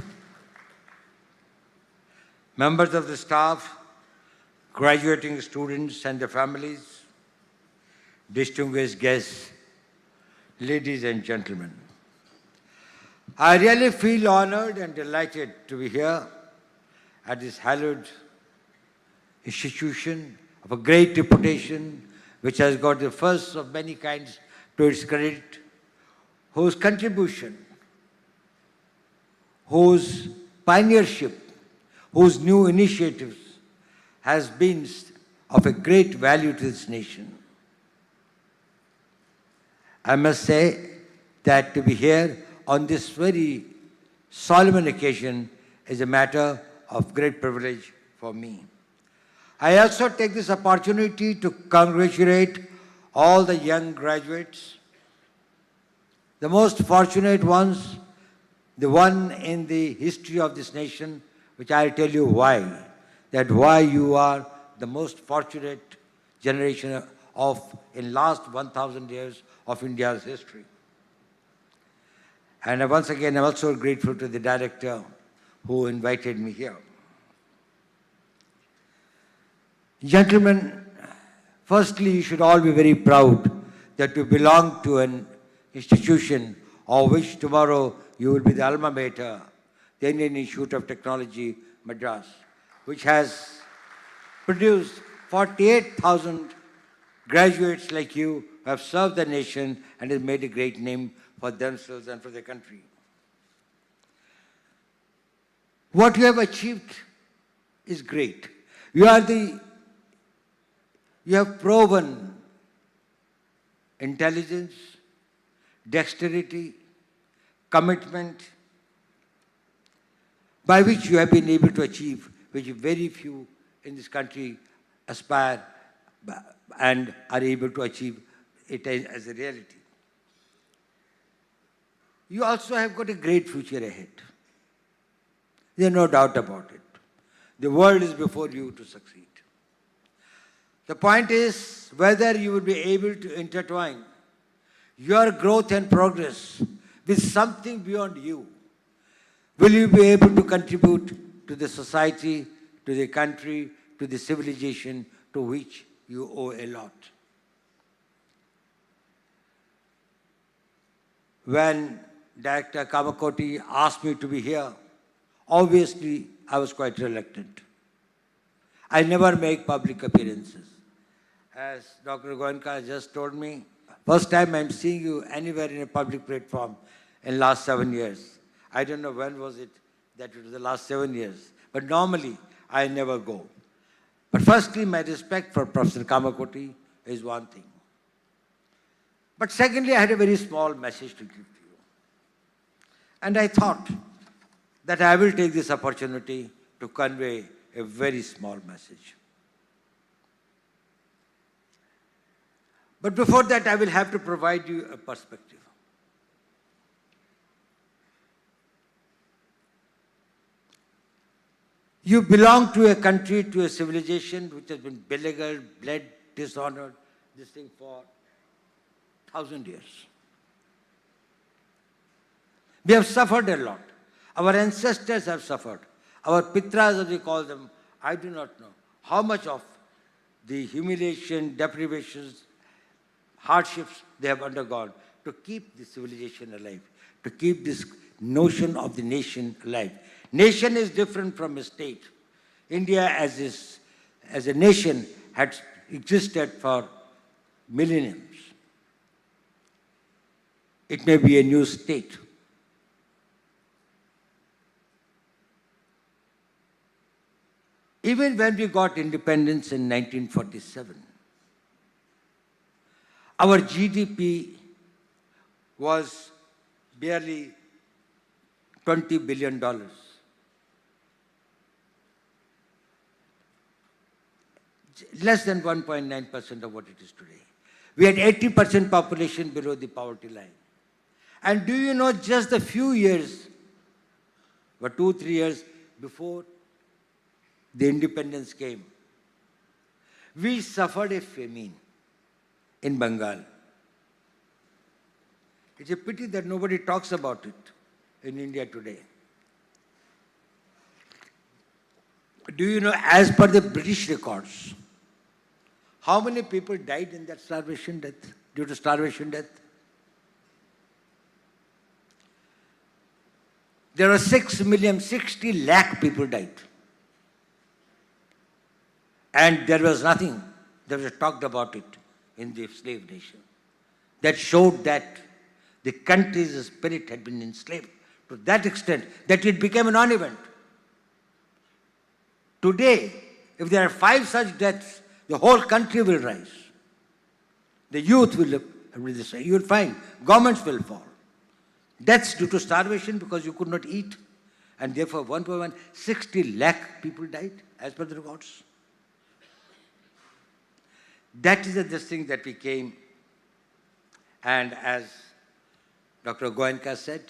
members of the staff, graduating students and their families, distinguished guests, ladies and gentlemen. I really feel honored and delighted to be here at this hallowed institution of a great reputation, which has got the first of many kinds to its credit, whose contribution, whose pioneership, whose new initiatives has been of a great value to this nation. I must say that to be here on this very solemn occasion is a matter of great privilege for me. I also take this opportunity to congratulate all the young graduates, the most fortunate ones, the one in the history of this nation, which I'll tell you why, that why you are the most fortunate generation of in last 1,000 years of India's history. And once again, I'm also grateful to the director who invited me here. Gentlemen, firstly, you should all be very proud that you belong to an institution of which tomorrow you will be the alma mater, the Indian Institute of Technology, Madras, which has produced 48,000 graduates like you who have served the nation and has made a great name for themselves and for their country. What you have achieved is great. You have proven intelligence, dexterity, commitment, by which you have been able to achieve, which very few in this country aspire and are able to achieve it as a reality. You also have got a great future ahead. There is no doubt about it. The world is before you to succeed. The point is whether you will be able to intertwine your growth and progress with something beyond you. Will you be able to contribute to the society, to the country, to the civilization to which you owe a lot? When Director Kamakoti asked me to be here, obviously I was quite reluctant. I never make public appearances. As Dr. Goenka just told me, first time I'm seeing you anywhere in a public platform in last 7 years. I don't know when was it that it was the last 7 years. But normally, I never go. But firstly, my respect for Professor Kamakoti is one thing. But secondly, I had a very small message to give to you. And I thought that I will take this opportunity to convey a very small message. But before that, I will have to provide you a perspective. You belong to a country, to a civilization which has been beleaguered, bled, dishonored, this thing for 1,000 years. We have suffered a lot. Our ancestors have suffered. Our pitras, as we call them, I do not know how much of the humiliation, deprivations, hardships they have undergone to keep the civilization alive, to keep this notion of the nation alive. Nation is different from a state. India as a nation had existed for millenniums. It may be a new state. Even when we got independence in 1947, our GDP was barely $20 billion. Less than 1.9% of what it is today. We had 80% population below the poverty line. And do you know, just a few years, or 2-3 years before the independence came, we suffered a famine in Bengal. It's a pity that nobody talks about it in India today. Do you know, as per the British records, how many people died in that starvation death, due to starvation death? There were 60 lakh people died. And there was nothing that was talked about it in the slave nation. That showed that the country's spirit had been enslaved to that extent that it became a non-event. Today, if there are 5 such deaths, the whole country will rise. The youth will you will find governments will fall. Deaths due to starvation because you could not eat. and therefore 1.60 lakh people died as per the records. That is the thing that we came, and as Dr. Goenka said,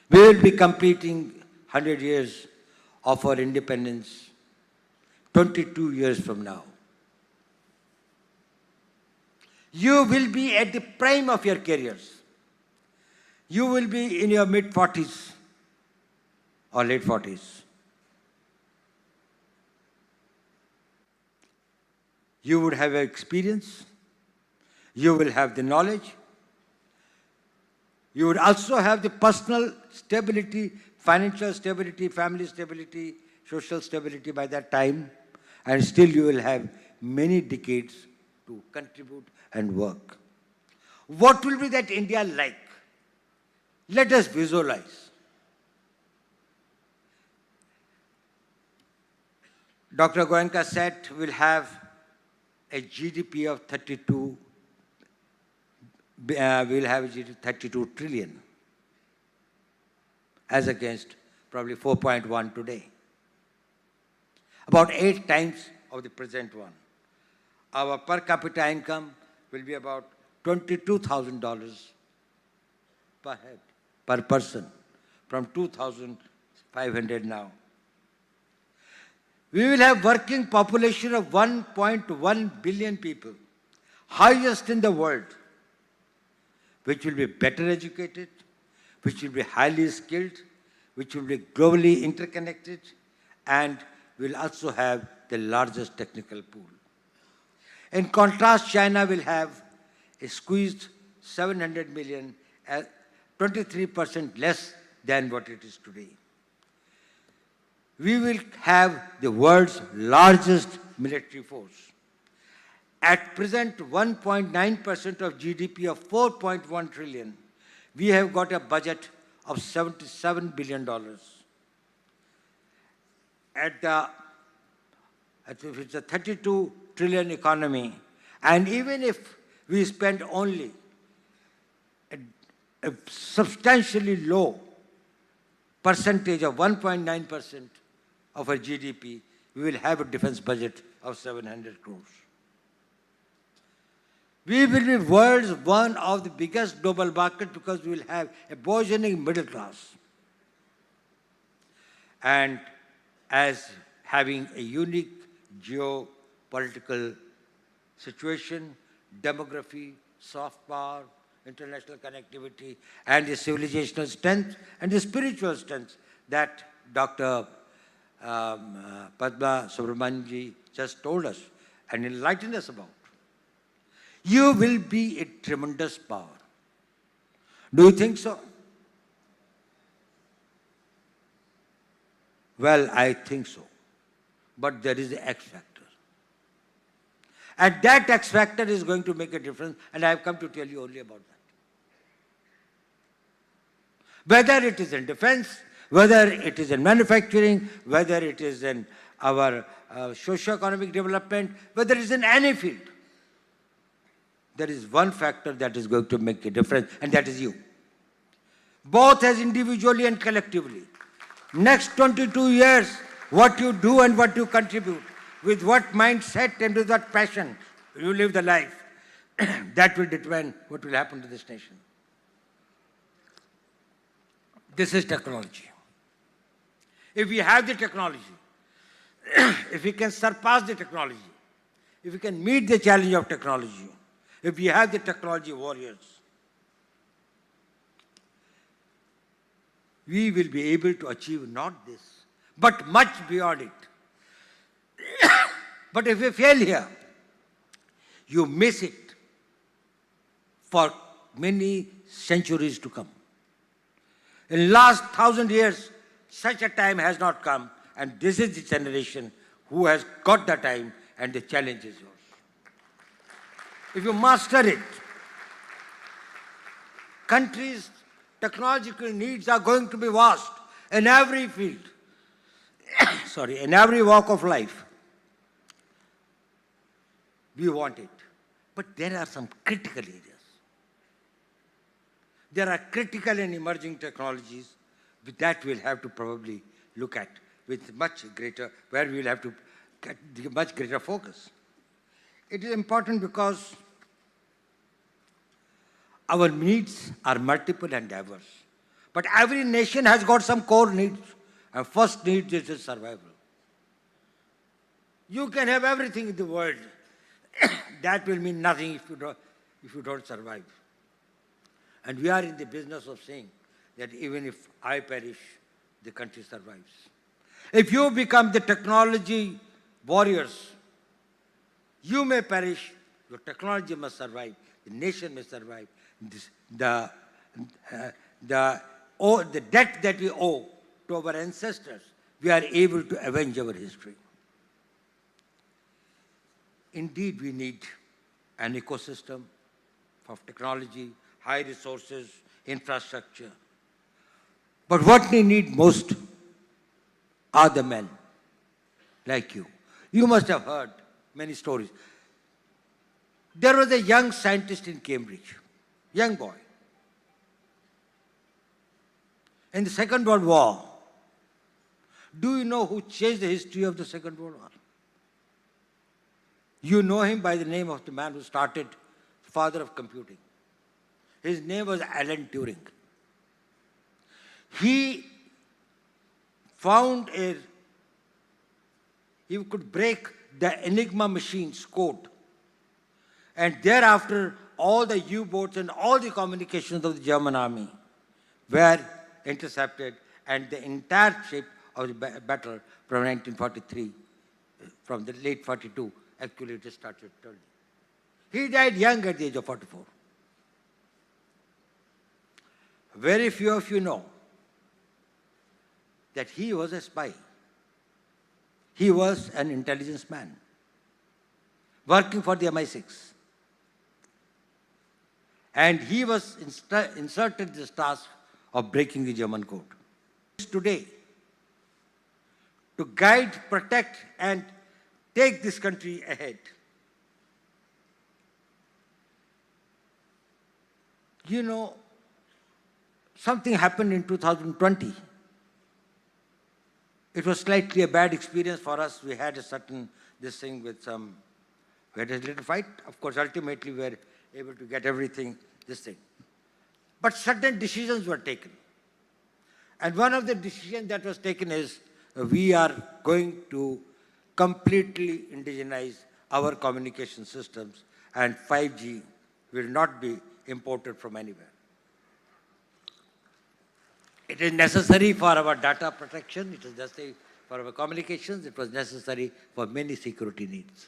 we will be completing 100 years of our independence 22 years from now. You will be at the prime of your careers. You will be in your mid-40s or late 40s. You would have experience. You will have the knowledge. You would also have the personal stability, financial stability, family stability, social stability by that time, and still you will have many decades to contribute and work. What will be that India like? Let us visualize. Dr. Goenka said we'll have a GDP of 32, we'll have a GDP 32 trillion as against probably 4.1 today. About 8 times of the present one. Our per capita income will be about $22,000 per head, per person, from 2,500 now. We will have working population of 1.1 billion people, highest in the world, which will be better educated, which will be highly skilled, which will be globally interconnected, and will also have the largest technical pool. In contrast, China will have a squeezed 700 million, 23% less than what it is today. We will have the world's largest military force. At present, 1.9% of GDP of 4.1 trillion, we have got a budget of $77 billion. If it's a 32 trillion economy, and even if we spend only a substantially low percentage of 1.9% of our GDP, we will have a defense budget of 700 crores. We will be world's one of the biggest global markets because we will have a burgeoning middle class. And as having a unique geopolitical situation, demography, soft power, international connectivity, and the civilizational strength and the spiritual strength that Dr. Padma Subramanianji just told us and enlightened us about. You will be a tremendous power. Do you think so? Well, I think so. But there is an X factor. And that X factor is going to make a difference, and I have come to tell you only about that. Whether it is in defense, whether it is in manufacturing, whether it is in our socio-economic development, whether it is in any field, there is one factor that is going to make a difference, and that is you. Both as individually and collectively. Next 22 years, what you do and what you contribute, with what mindset and with what passion you live the life, that will determine what will happen to this nation. This is technology. If we have the technology, if we can surpass the technology, if we can meet the challenge of technology, if we have the technology warriors, we will be able to achieve not this, but much beyond it. But if we fail here, you miss it for many centuries to come. In last 1,000 years, such a time has not come, and this is the generation who has got the time, and the challenge is yours. If you master it, countries' technological needs are going to be vast in every field, in every walk of life. We want it. But there are some critical areas There are critical and emerging technologies that we'll have to probably look at with much greater, where we'll have to get much greater focus. It is important because our needs are multiple and diverse. But every nation has got some core needs. And first need is survival. You can have everything in the world. That will mean nothing if you don't survive. And we are in the business of saying that even if I perish, the country survives. If you become the technology warriors, you may perish, your technology must survive, the nation may survive. The debt that we owe to our ancestors, we are able to avenge our history. Indeed, we need an ecosystem of technology, high resources, infrastructure. But what we need most are the men like you. You must have heard many stories. There was a young scientist in Cambridge, young boy. In the Second World War, do you know who changed the history of the Second World War? You know him by the name of the man who started, father of computing. His name was Alan Turing. He found he could break the Enigma machine's code. And thereafter, all the U-boats and all the communications of the German army were intercepted, and the entire shape of the battle from 1943, from the late 42, actually it started turning. He died young at the age of 44. Very few of you know that he was a spy. He was an intelligence man working for the MI6. And he was inserted this task of breaking the German code. Today, to guide, protect, and take this country ahead. You know, something happened in 2020. It was slightly a bad experience for us. We had a certain, we had a little fight. Of course, ultimately we were able to get everything, But certain decisions were taken. And one of the decisions that was taken is we are going to completely indigenize our communication systems, and 5G will not be imported from anywhere. It is necessary for our data protection, it is necessary for our communications, it was necessary for many security needs.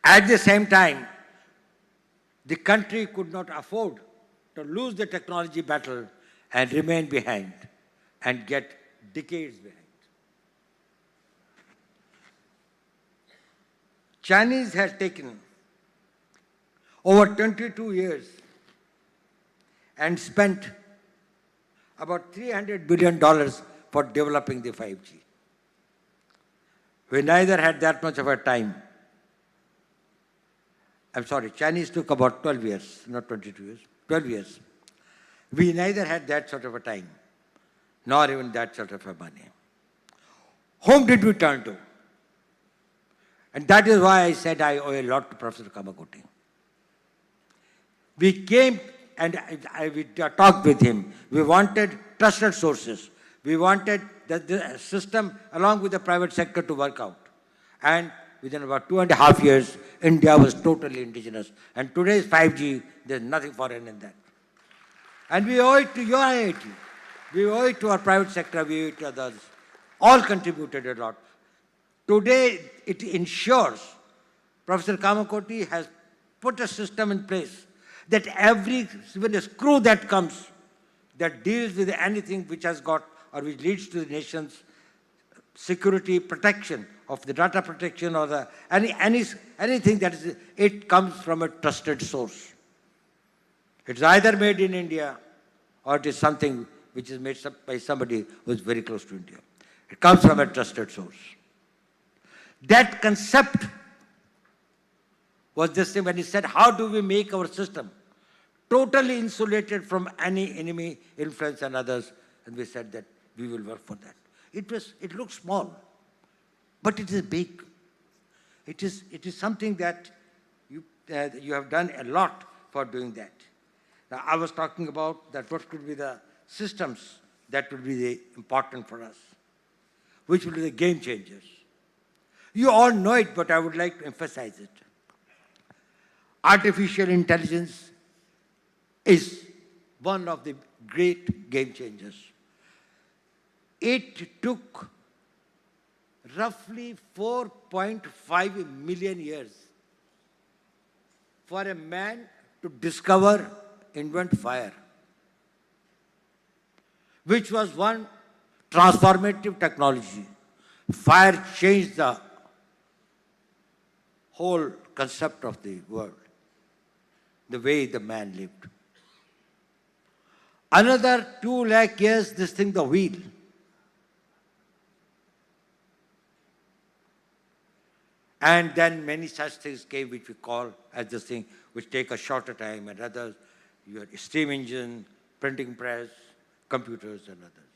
At the same time, the country could not afford to lose the technology battle and remain behind and get decades behind. Chinese had taken over 22 years and spent about $300 billion for developing the 5G. We neither had that much of a time. I'm sorry, Chinese took about 12 years, not 22 years, 12 years. We neither had that sort of a time, nor even that sort of a money. Whom did we turn to? And that is why I said I owe a lot to Professor Kamakoti. We came and we talked with him. We wanted trusted sources. We wanted the system along with the private sector to work out. And within about 2.5 years, India was totally indigenous. And today's 5G, there's nothing foreign in that. And we owe it to your IIT. We owe it to our private sector. We owe it to others. All contributed a lot. Today, it ensures, Professor Kamakoti has put a system in place that even a screw that comes, that deals with anything which has got or which leads to the nation's security protection of the data protection or the anything that is, it comes from a trusted source. It's either made in India or it is something which is made by somebody who is very close to India. It comes from a trusted source. That concept was this thing when he said, how do we make our system totally insulated from any enemy influence and others. And we said that we will work for that. It looks small, but it is big. It is something that you have done a lot for doing that. Now, I was talking about that what could be the systems that would be important for us, which will be the game changers. You all know it, but I would like to emphasize it. Artificial intelligence is one of the great game changers. It took roughly 4.5 million years for a man to discover, invent fire, which was one transformative technology. Fire changed the whole concept of the world, the way the man lived. Another 2 lakh years, this thing, the wheel. And then many such things came which we call as this thing, which take a shorter time, and others, your steam engine, printing press, computers and others.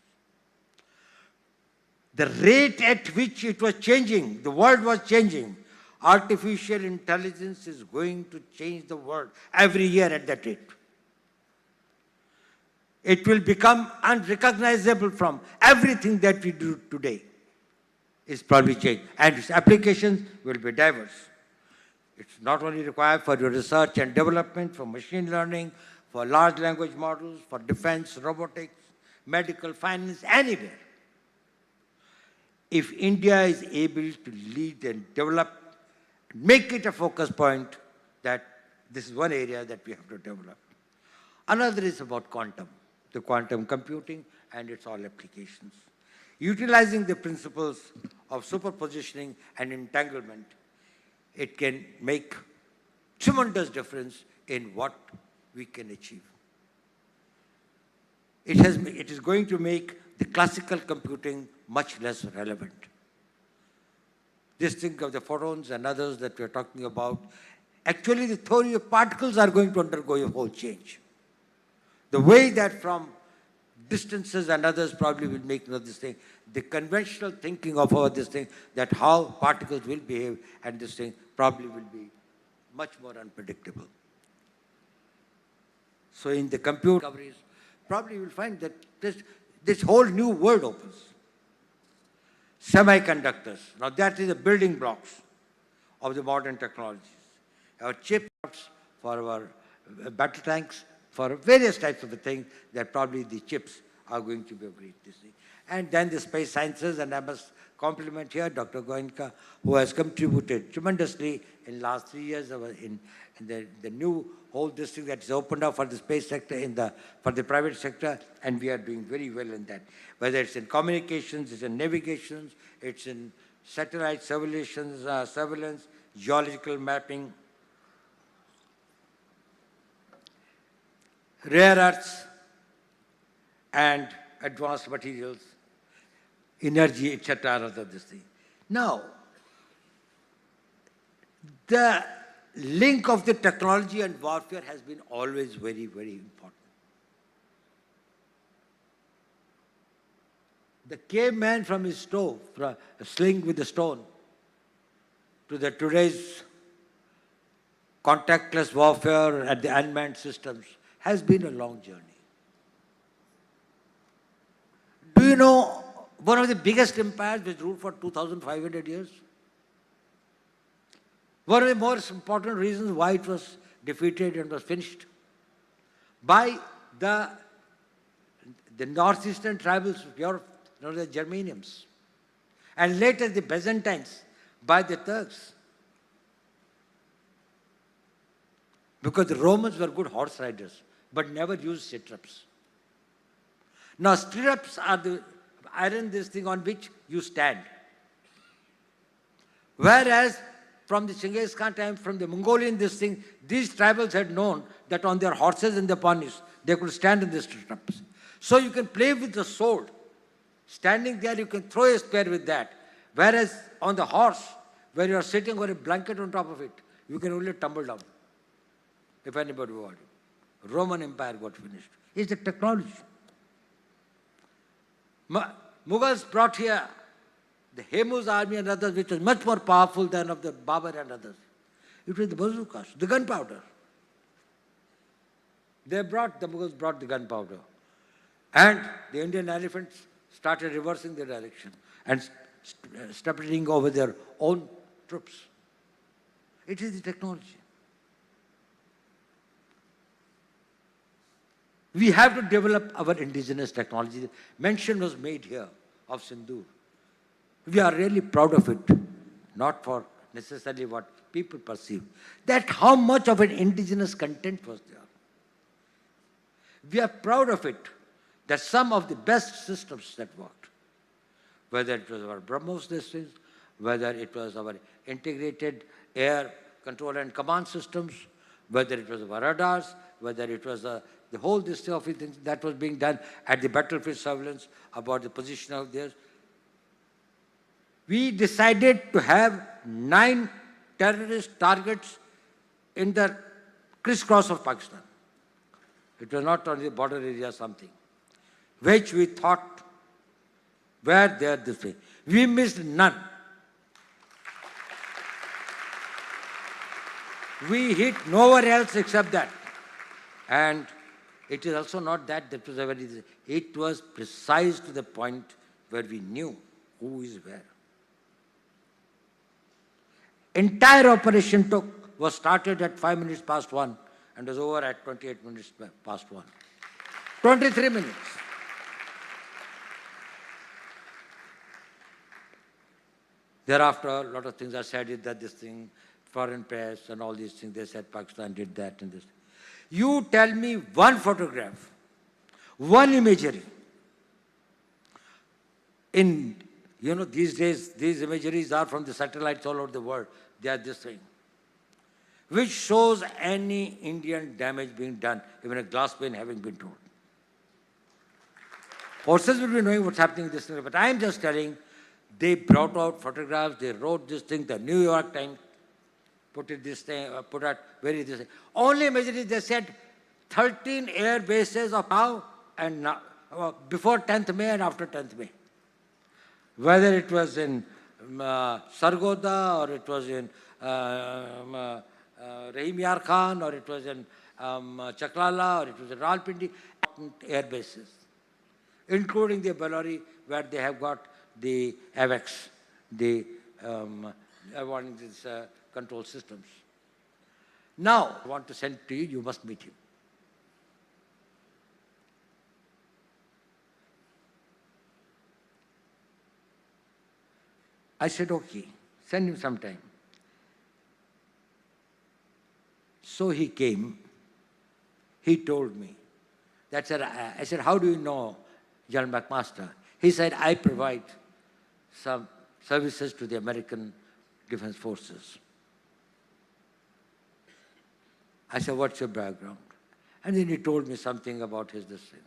The rate at which it was changing, the world was changing, artificial intelligence is going to change the world every year at that rate. It will become unrecognizable from everything that we do today. Is probably changed, and its applications will be diverse. It's not only required for your research and development, for machine learning, for large language models, for defense, robotics, medical, finance, anywhere. If India is able to lead and develop, make it a focus point, that this is one area that we have to develop. Another is about quantum, the quantum computing and its all applications. Utilizing the principles of superpositioning and entanglement, it can make tremendous difference in what we can achieve. It is going to make the classical computing much less relevant. Just think of the photons and others that we're talking about. Actually, the theory of particles are going to undergo a whole change. The way that from distances and others probably will make this thing. The conventional thinking of our this thing, that how particles will behave and this thing probably will be much more unpredictable. So in the computer discoveries, probably you will find that this whole new world opens. Semiconductors, now that is the building blocks of the modern technologies. Our chips for our battle tanks, for various types of things, that probably the chips are going to be a great thing. And then the space sciences, and I must compliment here Dr. Goenka, who has contributed tremendously in the last 3 years in the new whole district that is opened up for the space sector, for the private sector, and we are doing very well in that. Whether it's in communications, it's in navigations, it's in satellite surveillance, geological mapping, rare earths and advanced materials, energy, etc. Other this thing. Now, the link of the technology and warfare has been always very, very important. The caveman from his stove, from a sling with a stone, to the today's contactless warfare and the unmanned systems, has been a long journey. Do you know one of the biggest empires which ruled for 2,500 years? One of the most important reasons why it was defeated and was finished by the northeastern tribals of Europe, known as the Germanians, and later the Byzantines by the Turks. Because the Romans were good horse riders, but never used stirrups. Now, stirrups are the iron, this thing on which you stand. Whereas from the Genghis Khan time, from the Mongolian this thing, these tribals had known that on their horses and their ponies, they could stand in the stirrups. So you can play with the sword. Standing there, you can throw a spear with that. Whereas on the horse, where you are sitting on a blanket on top of it, you can only tumble down, if anybody wants. Roman Empire got finished. It's the technology. Mughals brought here the Hemu's army and others, which was much more powerful than of the Babur and others. It was the bazookas, the gunpowder. The Mughals brought the gunpowder. And the Indian elephants started reversing their direction and stepping over their own troops. It is the technology. We have to develop our indigenous technology. Mention was made here of Sindoor. We are really proud of it, not for necessarily what people perceive, that how much of an indigenous content was there. We are proud of it, that some of the best systems that worked, whether it was our BrahMos systems, whether it was our integrated air control and command systems, whether it was our radars, whether it was the whole this of things that was being done at the battlefield surveillance about the position of theirs. We decided to have 9 terrorist targets in the crisscross of Pakistan. It was not on the border area something, which we thought were there this way. We missed none. We hit nowhere else except that. And it is also not that was a very, it was precise to the point where we knew who is where. Entire operation was started at 5 minutes past 1 and was over at 28 minutes past 1. 23 minutes. Thereafter, a lot of things are said that this thing, foreign press and all these things, they said Pakistan did that and this. You tell me one photograph, one imagery. These days, these imageries are from the satellites all over the world. They are this thing, which shows any Indian damage being done, even a glass pane having been torn. Forces will be knowing what's happening in this thing, but I am just telling, they brought out photographs, they wrote this thing, the New York Times put this thing. Only imagery, they said 13 air bases of now and now, before 10th May and after 10th May. Whether it was in Sargodha, or it was in Rahim Yar Khan, or it was in Chaklala, or it was in Rawalpindi, air bases, including the Bellary, where they have got the AVAX, the control systems. Now, I want to send to you, you must meet him. I said, okay, send him sometime. So he came, he told me. I said, how do you know General McMaster? He said, I provide some services to the American Defense Forces. I said, what's your background? And then he told me something about this thing.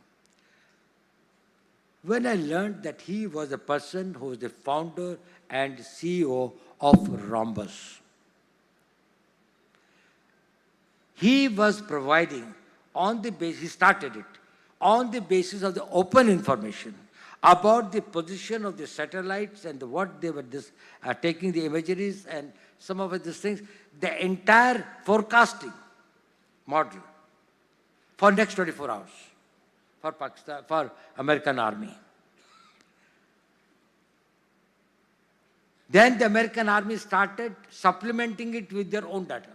When I learned that he was a person who was the founder and CEO of Rhombus, he was providing on the basis, he started it, on the basis of the open information about the position of the satellites and what they were taking the imageries and some of these things, the entire forecasting model for next 24 hours for Pakistan, for American Army. Then the American Army started supplementing it with their own data.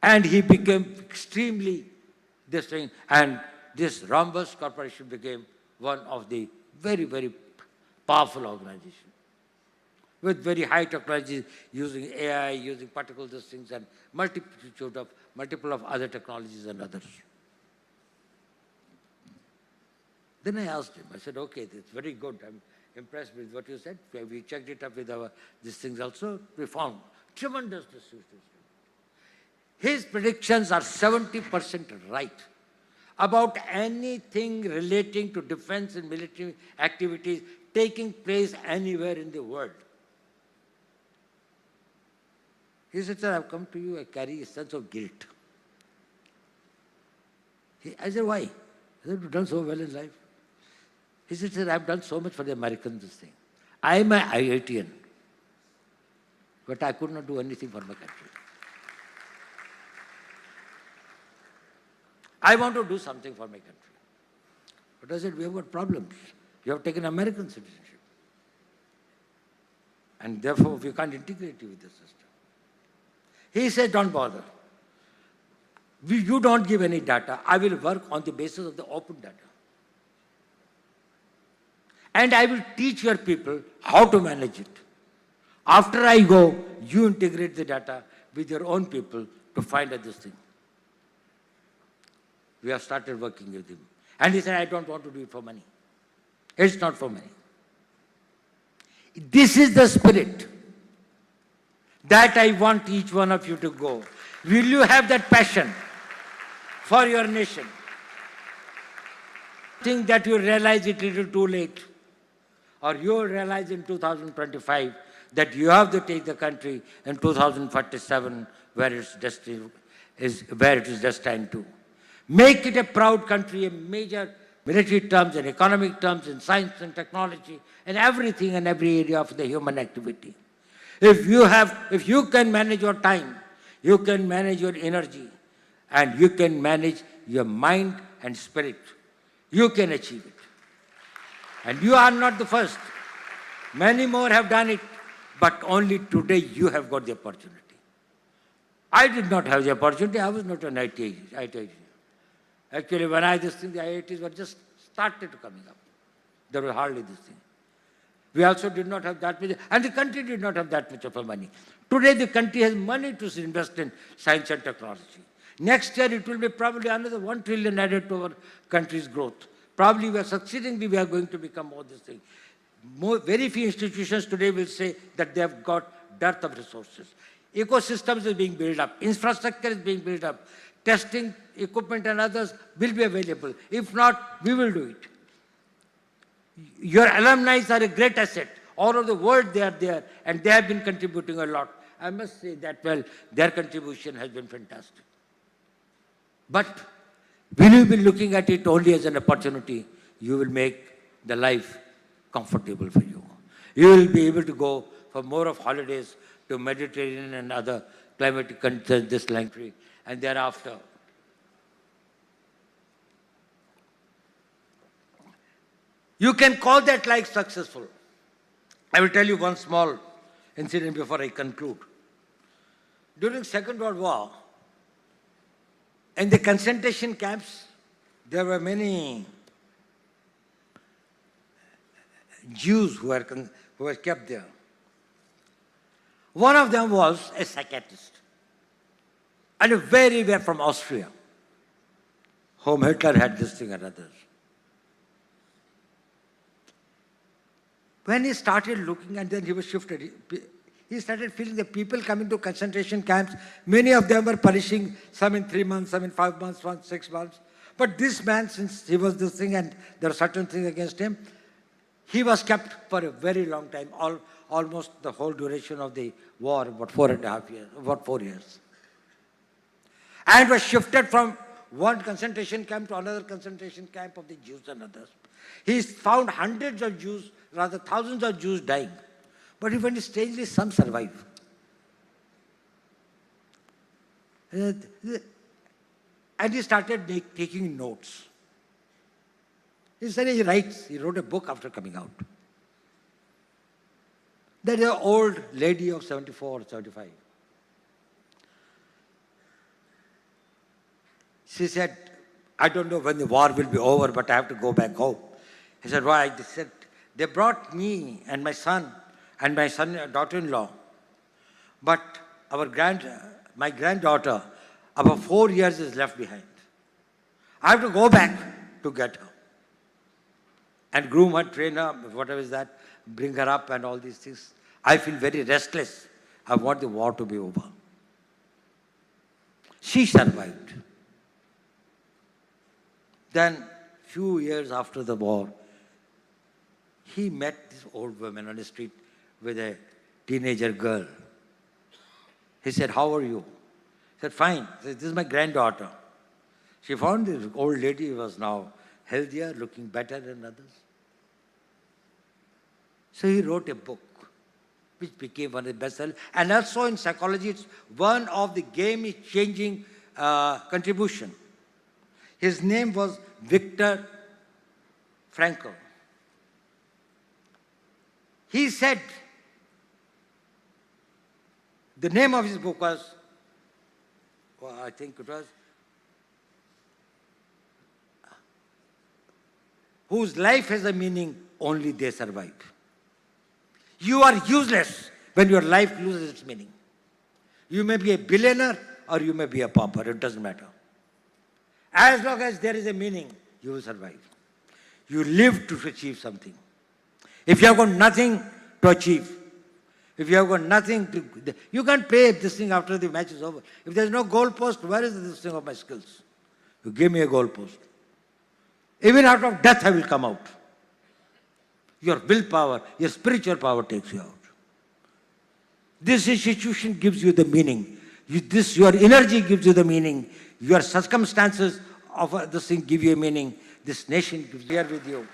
And he became extremely this thing, and this Rhombus Corporation became one of the very, very powerful organizations with very high technology, using AI, using particle these things, and multiple of other technologies and others. Then I asked him, I said, okay, that's very good. I'm impressed with what you said. We checked it up with these things also. We found tremendous distribution. His predictions are 70% right about anything relating to defense and military activities taking place anywhere in the world. He said, sir, I've come to you, I carry a sense of guilt. I said, why? He said, you've done so well in life. He said, sir, I've done so much for the Americans, this thing. I am an IITian, but I could not do anything for my country. I want to do something for my country. But I said, we have got problems. You have taken American citizenship. And therefore, we can't integrate you with the system. He said, don't bother. You don't give any data. I will work on the basis of the open data. And I will teach your people how to manage it. After I go, you integrate the data with your own people to find out this thing. We have started working with him. And he said, I don't want to do it for money. It's not for money. This is the spirit that I want each one of you to go. Will you have that passion for your nation? Think that you realize it a little too late. Or you will realize in 2025 that you have to take the country in 2047 where its destiny is, where it is destined to. Make it a proud country in major military terms, in economic terms, in science and technology, in everything and every area of the human activity. If you can manage your time, you can manage your energy, and you can manage your mind and spirit, you can achieve it. And you are not the first. Many more have done it, but only today you have got the opportunity. I did not have the opportunity. I was not an IIT. Actually, when the IITs were just started coming up. There was hardly this thing. We also did not have that much, and the country did not have that much of money. Today, the country has money to invest in science and technology. Next year, it will be probably another 1 trillion added to our country's growth. Probably we are going to become more this thing. Very few institutions today will say that they have got dearth of resources. Ecosystems is being built up. Infrastructure is being built up. Testing equipment and others will be available. If not, we will do it. Your alumni are a great asset. All over the world they are there, and they have been contributing a lot. I must say that, well, their contribution has been fantastic. But will you be looking at it only as an opportunity? You will make the life comfortable for you. You will be able to go for more of holidays to Mediterranean and other climatic conditions, this country, and thereafter. You can call that life successful. I will tell you one small incident before I conclude. During Second World War, in the concentration camps, there were many Jews who were kept there. One of them was a psychiatrist, and very well from Austria, whom Hitler had this thing and others. When he started looking, and then he was shifted, he started feeling the people coming to concentration camps, many of them were perishing, some in 3 months, some in 5 months, some 6 months. But this man, since he was this thing and there are certain things against him, he was kept for a very long time, almost the whole duration of the war, about 4.5 years, about 4 years. And was shifted from one concentration camp to another concentration camp of the Jews and others. He found hundreds of Jews, rather thousands of Jews dying. But even strangely, some survive. And he started taking notes. He said he wrote a book after coming out. There is an old lady of 74 or 75. She said, I don't know when the war will be over, but I have to go back home. He said, why? They said, they brought me and my son and my daughter-in-law. But my granddaughter, about 4 years is left behind. I have to go back to get her. And groom her, train her, whatever is that, bring her up and all these things. I feel very restless. I want the war to be over. She survived. Then, few years after the war, he met this old woman on the street with a teenager girl. He said, how are you? He said, fine. He said, this is my granddaughter. She found the old lady was now healthier, looking better than others. So he wrote a book which became one of the bestsellers. And also in psychology, it's one of the game-changing contribution. His name was Viktor Frankl. He said, the name of his book was, well, I think it was, whose life has a meaning, only they survive. You are useless when your life loses its meaning. You may be a billionaire or you may be a pauper, it doesn't matter. As long as there is a meaning, you will survive. You live to achieve something. If you have got nothing to achieve, if you have got nothing to, you can't play this thing after the match is over. If there is no goal post, where is this thing of my skills? You give me a goal post. Even out of death I will come out. Your willpower, your spiritual power takes you out. This institution gives you the meaning. Your energy gives you the meaning. Your circumstances of this thing give you a meaning. This nation gives here with you.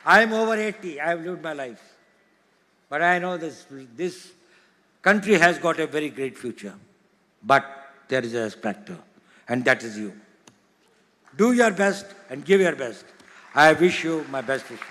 I am over 80. I have lived my life. But I know this country has got a very great future. But there is a factor, and that is you. Do your best and give your best. I wish you my best wishes.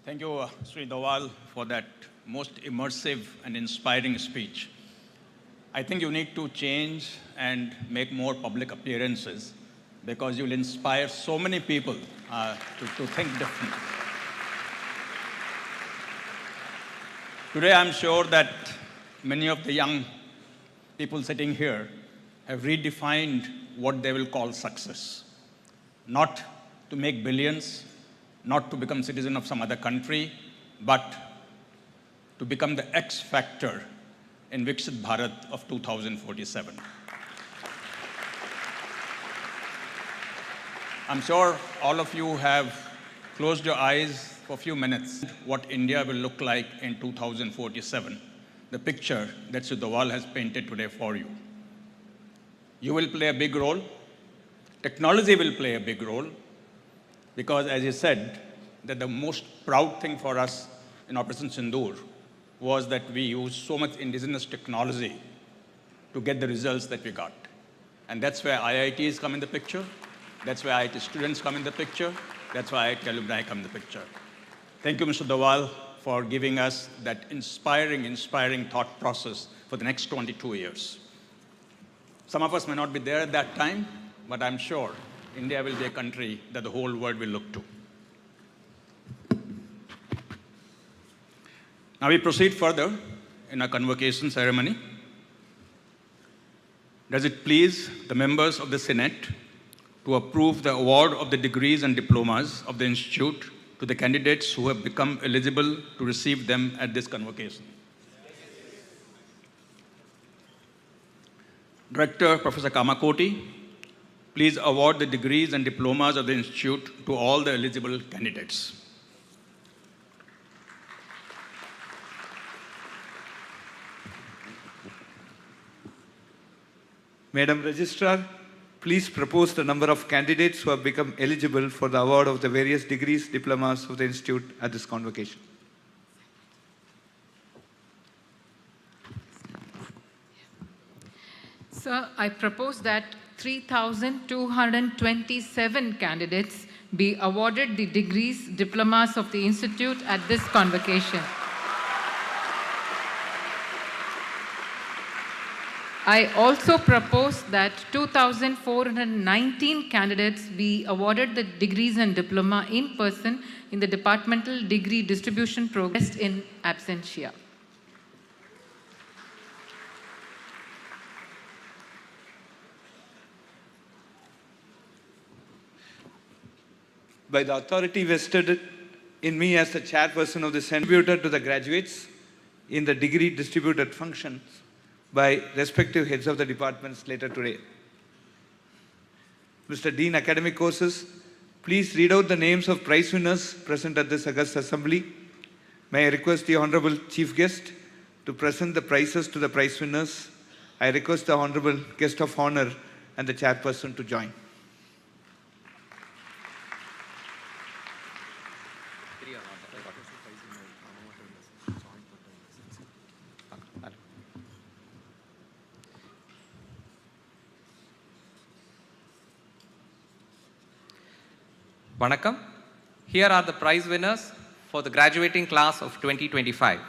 Thank you, Sri Dawal, for that most immersive and inspiring speech. I think you need to change and make more public appearances because you'll inspire so many people to think differently. Today, I'm sure that many of the young people sitting here have redefined what they will call success. Not to make billions, not to become citizen of some other country, but to become the X factor in Viksit Bharat of 2047. I'm sure all of you have closed your eyes for a few minutes what India will look like in 2047, the picture that Sri Dawal has painted today for you. You will play a big role. Technology will play a big role. Because as he said, that the most proud thing for us in Operation Sindoor was that we used so much indigenous technology to get the results that we got. And that's where IITs come in the picture. That's where IIT students come in the picture. That's why IIT alumni come in the picture. Thank you, Mr. Dawal, for giving us that inspiring thought process for the next 22 years. Some of us may not be there at that time, but I'm sure India will be a country that the whole world will look to. Now we proceed further in our convocation ceremony. Does it please the members of the Senate to approve the award of the degrees and diplomas of the Institute to the candidates who have become eligible to receive them at this convocation? Director Professor Kamakoti, please award the degrees and diplomas of the Institute to all the eligible candidates. Madam Registrar, please propose the number of candidates who have become eligible for the award of the various degrees, diplomas of the Institute at this convocation. Sir, I propose that 3,227 candidates be awarded the degrees, diplomas of the Institute at this convocation. I also propose that 2,419 candidates be awarded the degrees and diploma in person in the departmental degree distribution progress in absentia. by the authority vested in me as the chairperson of the distributed to the graduates in the degree distributed functions by respective heads of the departments later today. Mr. Dean Academic Courses, please read out the names of prize winners present at this august assembly. May I request the Honorable Chief Guest to present the prizes to the prize winners. I request the Honorable Guest of Honor and the Chairperson to join. Vanakkam. Here are the prize winners for the graduating class of 2025.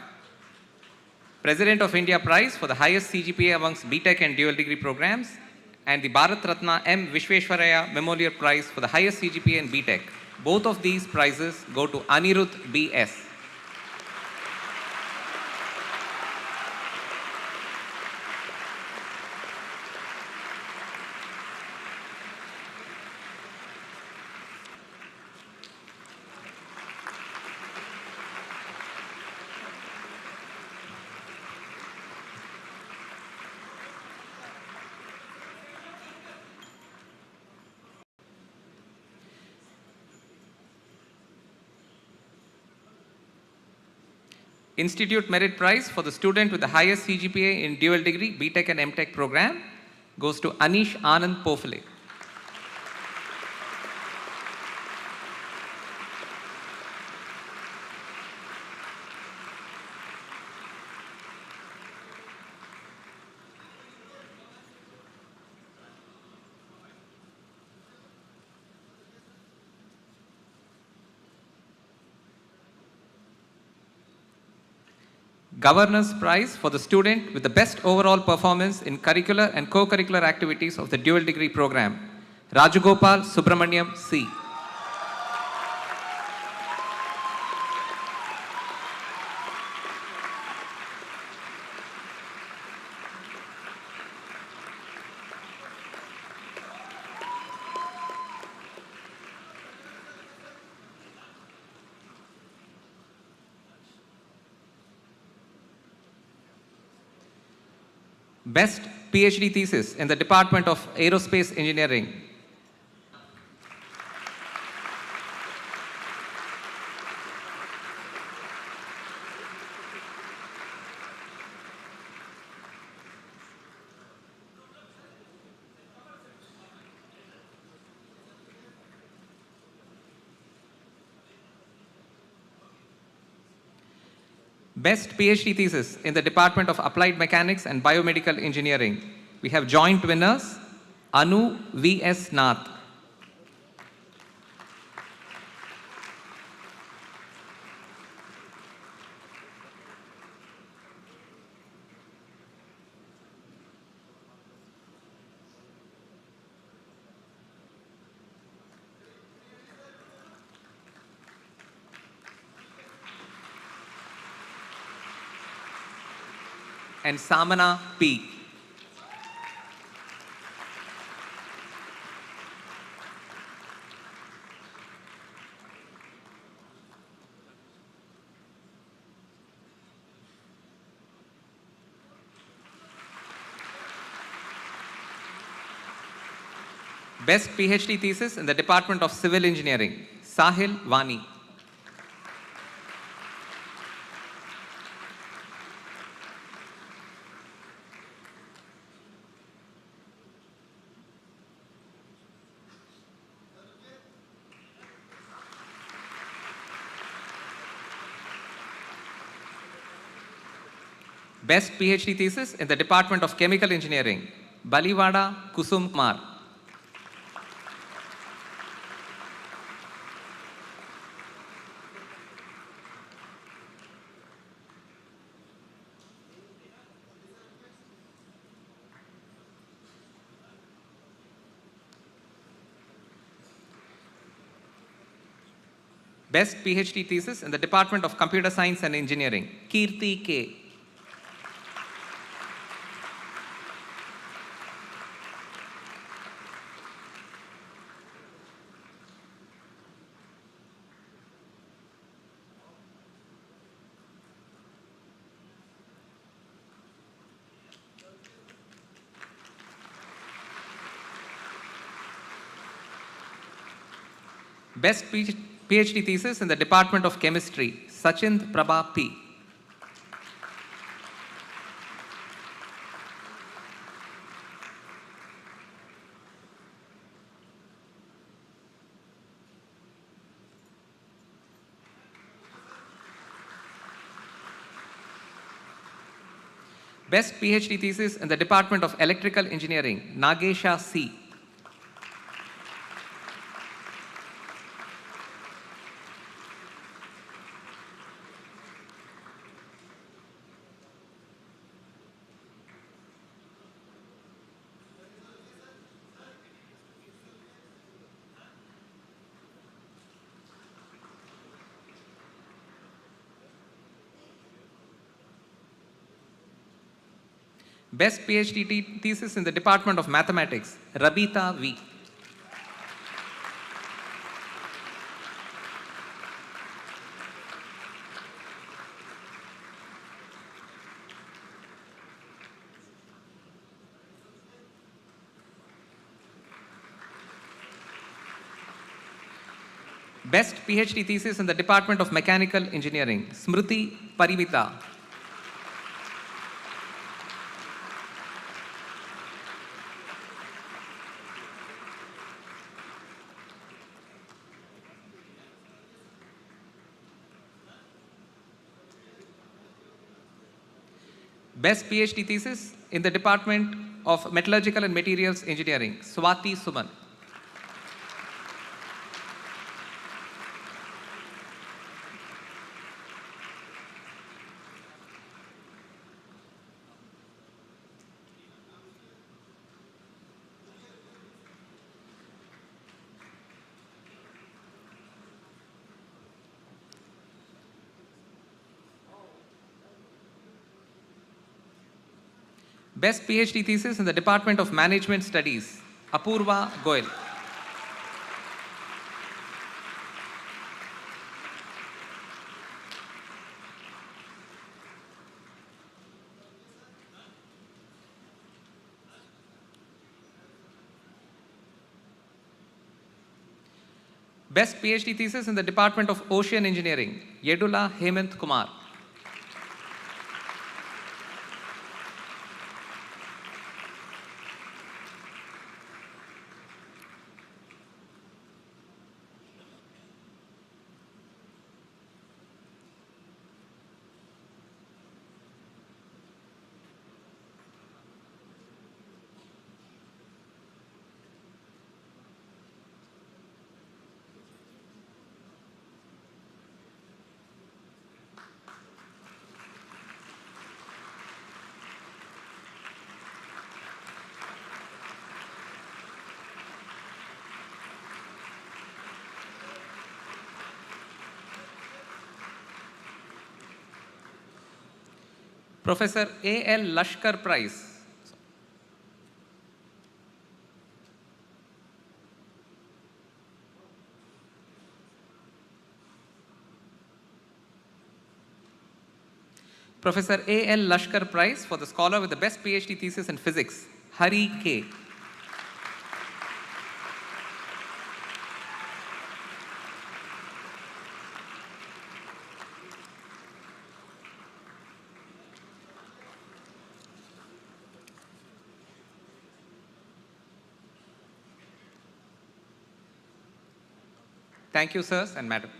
President of India Prize for the highest CGPA amongst BTech and dual degree programs, and the Bharat Ratna M. Vishveshwaraya Memorial Prize for the highest CGPA in BTech. Both of these prizes go to Anirudh B.S. Institute Merit Prize for the student with the highest CGPA in dual degree, BTech and MTech program goes to Anish Anand Pofale. Governor's Prize for the student with the best overall performance in curricular and co-curricular activities of the dual degree program, Rajagopal Subramaniam C. Best PhD thesis in the Department of Aerospace Engineering. Best PhD thesis in the Department of Applied Mechanics and Biomedical Engineering. We have joint winners, Anu V.S. Nath. And Samana P. Best PhD thesis in the Department of Civil Engineering, Sahil Vani. Best PhD thesis in the Department of Chemical Engineering, Baliwada Kusum Kumar. Best PhD thesis in the Department of Computer Science and Engineering, Kirti K. Best PhD thesis in the Department of Chemistry, Sachin Prabha P. Best PhD thesis in the Department of Electrical Engineering, Nagesha C. Best PhD thesis in the Department of Mathematics, Rabita V. Best PhD thesis in the Department of Mechanical Engineering, Smriti Parivita. Best PhD thesis in the Department of Metallurgical and Materials Engineering, Swati Suman. Best PhD thesis in the Department of Management Studies, Apurva Goyal. Best PhD thesis in the Department of Ocean Engineering, Yedula Hemant Kumar. Professor A.L. Lashkar Prize. Professor A.L. Lashkar Prize for the scholar with the best PhD thesis in physics, Hari K. Thank you, sirs and madam.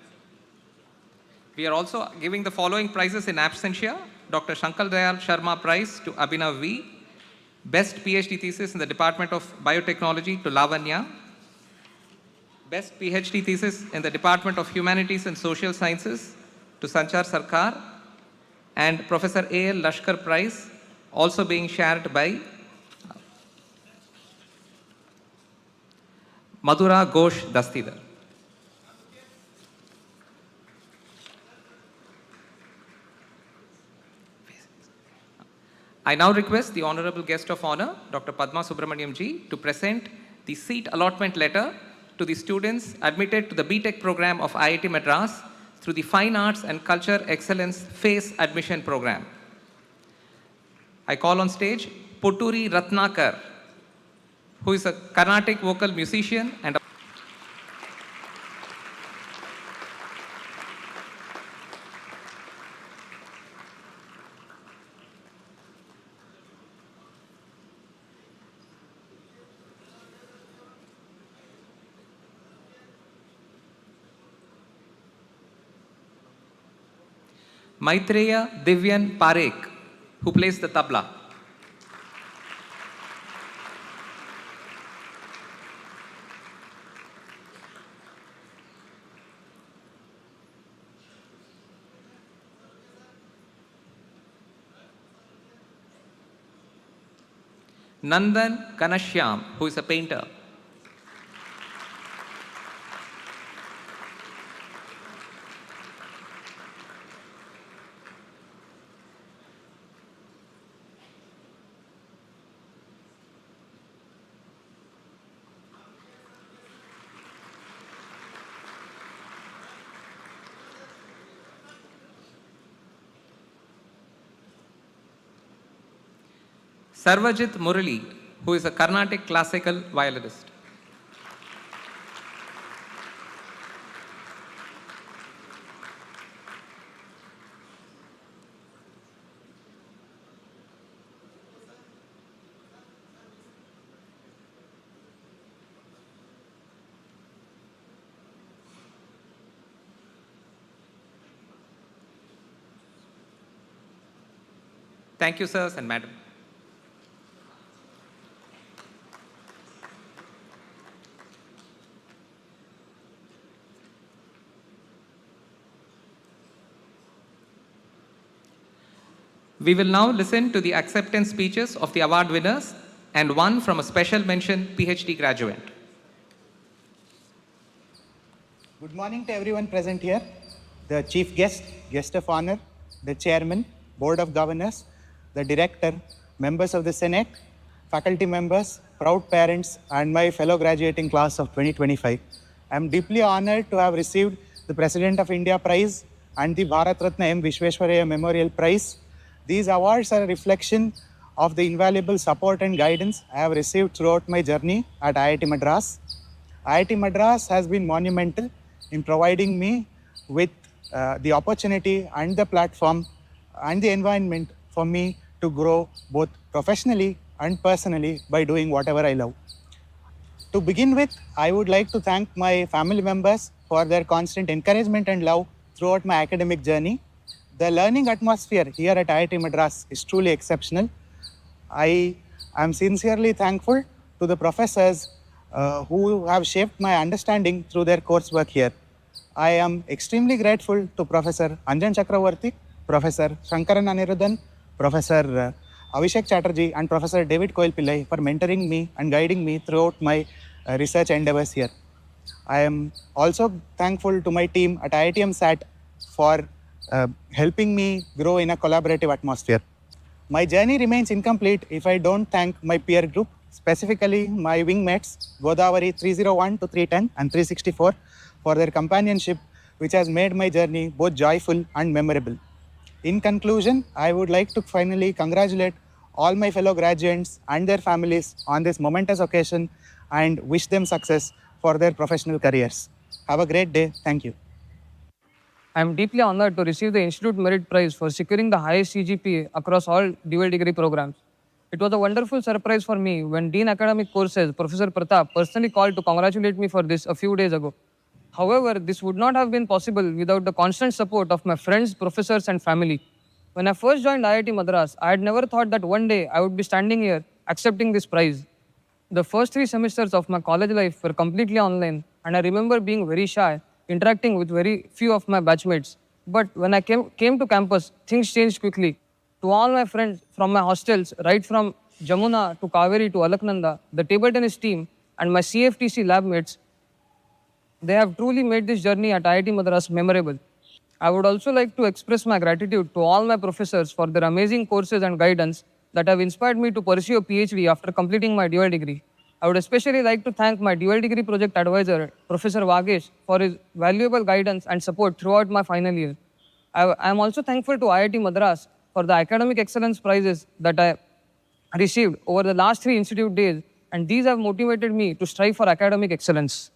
We are also giving the following prizes in absentia. Dr. Shankar Dayal Sharma Prize to Abhinav V. Best PhD thesis in the Department of Biotechnology to Lavanya. Best PhD thesis in the Department of Humanities and Social Sciences to Sanchar Sarkar. And Professor A.L. Lashkar Prize also being shared by Madhura Ghosh Dastidar. I now request the Honorable Guest of Honor, Dr. Padma Subramaniam Ji, to present the seat allotment letter to the students admitted to the B.Tech program of IIT Madras through the Fine Arts and Culture Excellence FACE admission program. I call on stage Poturi Ratnakar, who is a Carnatic vocal musician and Maitreya Divyan Parekh, who plays the tabla. Nandan Kanashyam, who is a painter. Sarvajit Murali, who is a Carnatic classical violinist. Thank you, sirs and madam. We will now listen to the acceptance speeches of the award winners and one from a special mention PhD graduate. Good morning to everyone present here, the chief guest, guest of honor, the chairman, board of governors, the director, members of the Senate, faculty members, proud parents, and my fellow graduating class of 2025. I am deeply honored to have received the President of India Prize and the Bharat Ratna M. Vishweshwaraya Memorial Prize. These awards are a reflection of the invaluable support and guidance I have received throughout my journey at IIT Madras. IIT Madras has been monumental in providing me with the opportunity and the platform and the environment for me to grow both professionally and personally by doing whatever I love. To begin with, I would like to thank my family members for their constant encouragement and love throughout my academic journey. The learning atmosphere here at IIT Madras is truly exceptional. I am sincerely thankful to the professors who have shaped my understanding through their coursework here. I am extremely grateful to Professor Anjan Chakravarti, Professor Shankaran Anirudhan, Professor Abhishek Chatterjee, and Professor David Koil Pillai for mentoring me and guiding me throughout my research endeavors here. I am also thankful to my team at IITM SAT for helping me grow in a collaborative atmosphere. My journey remains incomplete if I don't thank my peer group, specifically my wingmates, Godavari 301 to 310 and 364, for their companionship, which has made my journey both joyful and memorable. In conclusion, I would like to finally congratulate all my fellow graduates and their families on this momentous occasion and wish them success for their professional careers. Have a great day. Thank you. I am deeply honored to receive the Institute Merit Prize for securing the highest CGPA across all dual degree programs. It was a wonderful surprise for me when Dean Academic Courses, Professor Pratap, personally called to congratulate me for this a few days ago. However, this would not have been possible without the constant support of my friends, professors, and family. When I first joined IIT Madras, I had never thought that one day I would be standing here accepting this prize. The first 3 semesters of my college life were completely online, and I remember being very shy, interacting with very few of my batchmates. But when I came to campus, things changed quickly. To all my friends from my hostels, right from Jamuna to Kaveri to Alaknanda, the table tennis team, and my CFTC lab mates, they have truly made this journey at IIT Madras memorable. I would also like to express my gratitude to all my professors for their amazing courses and guidance that have inspired me to pursue a PhD after completing my dual degree. I would especially like to thank my dual degree project advisor, Professor Vagesh, for his valuable guidance and support throughout my final year. I am also thankful to IIT Madras for the academic excellence prizes that I received over the last 3 institute days, and these have motivated me to strive for academic excellence.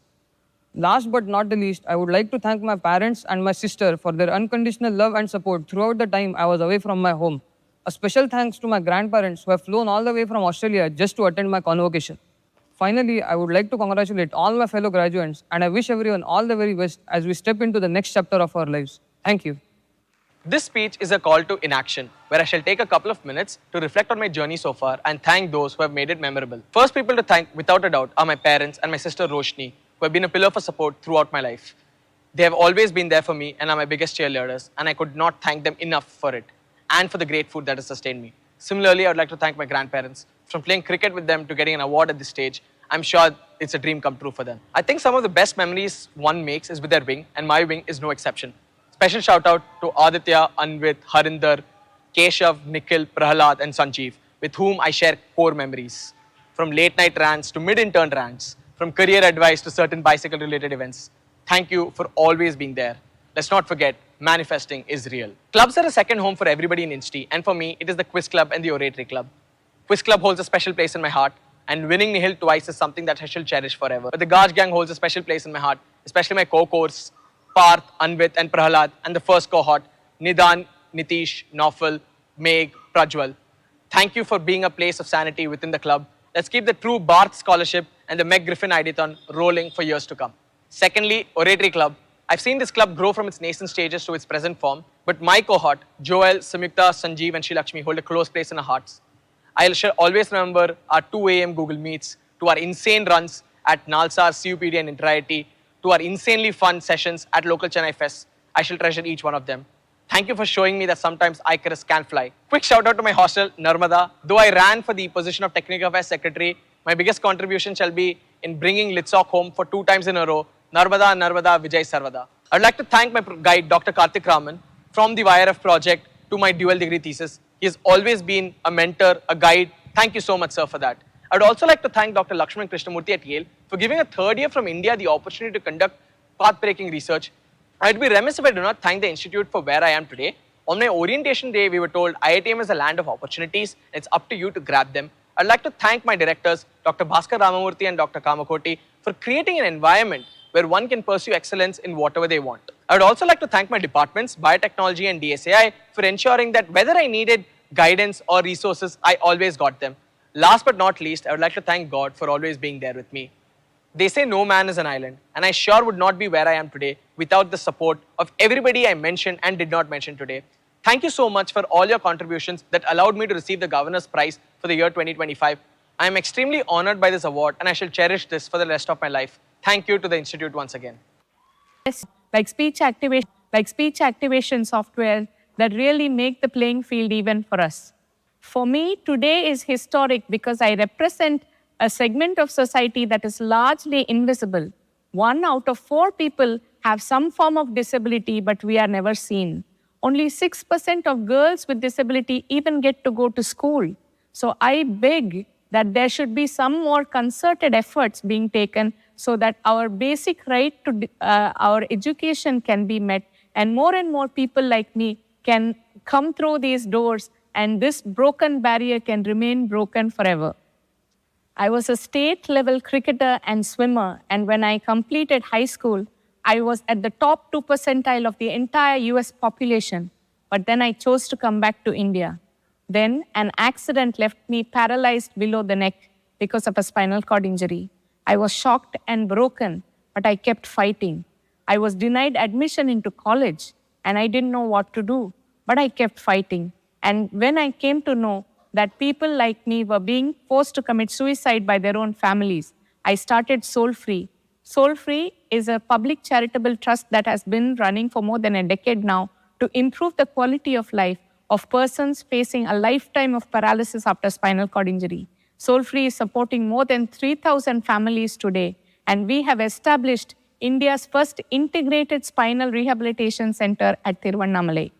Last but not the least, I would like to thank my parents and my sister for their unconditional love and support throughout the time I was away from my home. A special thanks to my grandparents who have flown all the way from Australia just to attend my convocation. Finally, I would like to congratulate all my fellow graduates, and I wish everyone all the very best as we step into the next chapter of our lives. Thank you. This speech is a call to inaction, where I shall take a couple of minutes to reflect on my journey so far and thank those who have made it memorable. First people to thank, without a doubt, are my parents and my sister Roshni, who have been a pillar for support throughout my life. They have always been there for me and are my biggest cheerleaders, and I could not thank them enough for it and for the great food that has sustained me. Similarly, I would like to thank my grandparents. From playing cricket with them to getting an award at this stage, I'm sure it's a dream come true for them. I think some of the best memories one makes is with their wing, and my wing is no exception. Special shout out to Aditya, Anvit, Harinder, Keshav, Nikhil, Prahalad and Sanjeev, with whom I share core memories. From late night rants to mid-intern rants, from career advice to certain bicycle related events. Thank you for always being there. Let's not forget, manifesting is real. Clubs are a second home for everybody in Insti, and for me, it is the Quiz Club and the Oratory Club. Quiz Club holds a special place in my heart, and winning Nihil twice is something that I shall cherish forever. But the Gaj Gang holds a special place in my heart, especially my co-course, Parth, Anvit and Prahalad, and the first cohort, Nidan, Nitish, Naufal, Meg, Prajwal. Thank you for being a place of sanity within the club. Let's keep the true Barth Scholarship and the Meg Griffin Ideathon rolling for years to come. Secondly, Oratory Club. I've seen this club grow from its nascent stages to its present form, but my cohort, Joel, Samyukta, Sanjeev and Shilakshmi hold a close place in our hearts. I shall always remember our 2 a.m. Google Meets, to our insane runs at Nalsar, CUPD and Inter-IIT, to our insanely fun sessions at local Chennai Fest. I shall treasure each one of them. Thank you for showing me that sometimes Icarus can fly. Quick shout out to my hostel, Narmada. Though I ran for the position of Technical Affairs Secretary, my biggest contribution shall be in bringing Litsock home for 2 times in a row. Narmada, Narmada, Vijay Sarvada. I'd like to thank my guide, Dr. Karthik Raman, from the YRF project to my dual degree thesis. He has always been a mentor, a guide. Thank you so much, sir, for that. I'd also like to thank Dr. Lakshman Krishnamurthy at Yale for giving a third year from India the opportunity to conduct path-breaking research. I'd be remiss if I do not thank the institute for where I am today. On my orientation day, we were told IITM is a land of opportunities. It's up to you to grab them. I'd like to thank my directors, Dr. Bhaskar Ramamurthy and Dr. Kamakoti, for creating an environment where one can pursue excellence in whatever they want. I would also like to thank my departments, Biotechnology and DSAI, for ensuring that whether I needed guidance or resources, I always got them. Last but not least, I would like to thank God for always being there with me. They say no man is an island, and I sure would not be where I am today without the support of everybody I mentioned and did not mention today. Thank you so much for all your contributions that allowed me to receive the Governor's Prize for the year 2025. I am extremely honored by this award, and I shall cherish this for the rest of my life. Thank you to the Institute once again. Like speech activation software that really make the playing field even for us. For me, today is historic because I represent a segment of society that is largely invisible. 1 out of 4 people have some form of disability, but we are never seen. Only 6% of girls with disability even get to go to school. So I beg that there should be some more concerted efforts being taken so that our basic right to our education can be met, and more people like me can come through these doors, and this broken barrier can remain broken forever. I was a state-level cricketer and swimmer, and when I completed high school, I was at the top 2 percentile of the entire US population. But then I chose to come back to India. Then an accident left me paralyzed below the neck because of a spinal cord injury. I was shocked and broken, but I kept fighting. I was denied admission into college, and I didn't know what to do, but I kept fighting. And when I came to know that people like me were being forced to commit suicide by their own families, I started Soul Free. Soul Free is a public charitable trust that has been running for more than a decade now to improve the quality of life of persons facing a lifetime of paralysis after spinal cord injury. Soul Free is supporting more than 3,000 families today, and we have established India's first integrated spinal rehabilitation center at Tiruvannamalai.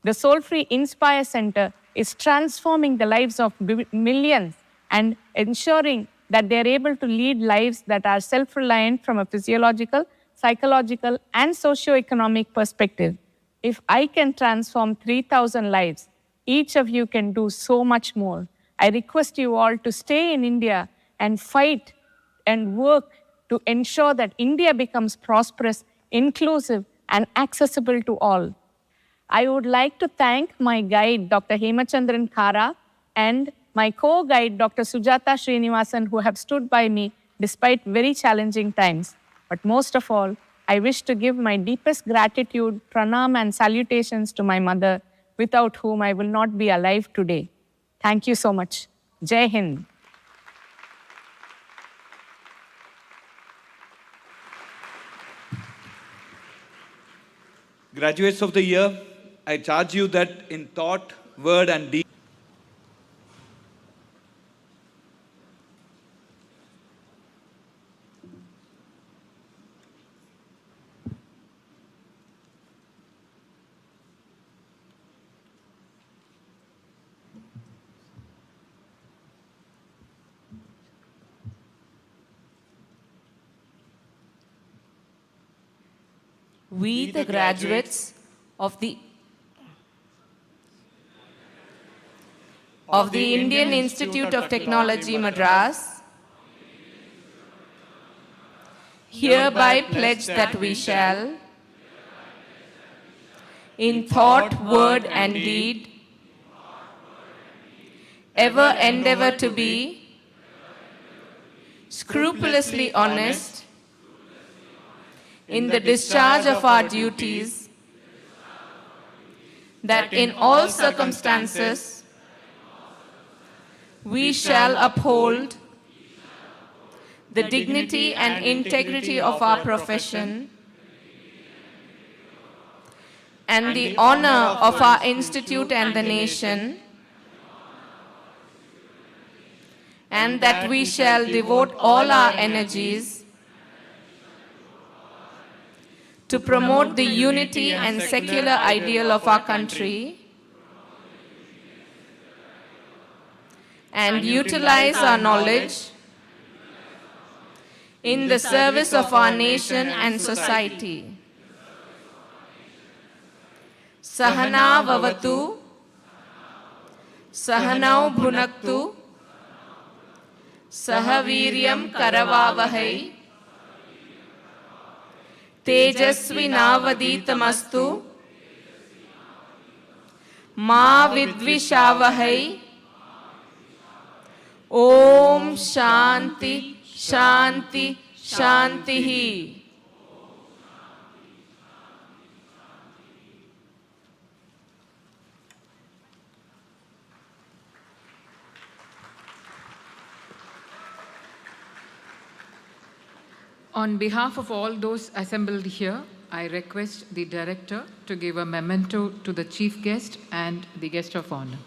The Soul Free Inspire Center is transforming the lives of millions and ensuring that they are able to lead lives that are self-reliant from a physiological, psychological, and socio-economic perspective. If I can transform 3,000 lives, each of you can do so much more. I request you all to stay in India and fight and work to ensure that India becomes prosperous, inclusive, and accessible to all. I would like to thank my guide, Dr. Hemachandran Khara, and my co-guide, Dr. Sujata Srinivasan, who have stood by me despite very challenging times. But most of all, I wish to give my deepest gratitude, pranam, and salutations to my mother, without whom I will not be alive today. Thank you so much. Jai Hind. Graduates of the year, I charge you that in thought, word, and deed, We, the graduates of the Indian Institute of Technology, Madras, hereby pledge that we shall, in thought, word, and deed, ever endeavor to be scrupulously honest in the discharge of our duties, that in all circumstances we shall uphold the dignity and integrity of our profession and the honor of our institute and the nation, and that we shall devote all our energies to promote the unity and secular ideal of our country and utilize our knowledge in the service of our nation and society. Sahana vavatu, sahanau bhunaktu, sahaviryam karavavahai, तेजस्विनावदीतमस्तु मा विद्विषावहै ओम शांति शांति शांति. On behalf of all those assembled here, I request the director to give a memento to the chief guest and the guest of honor.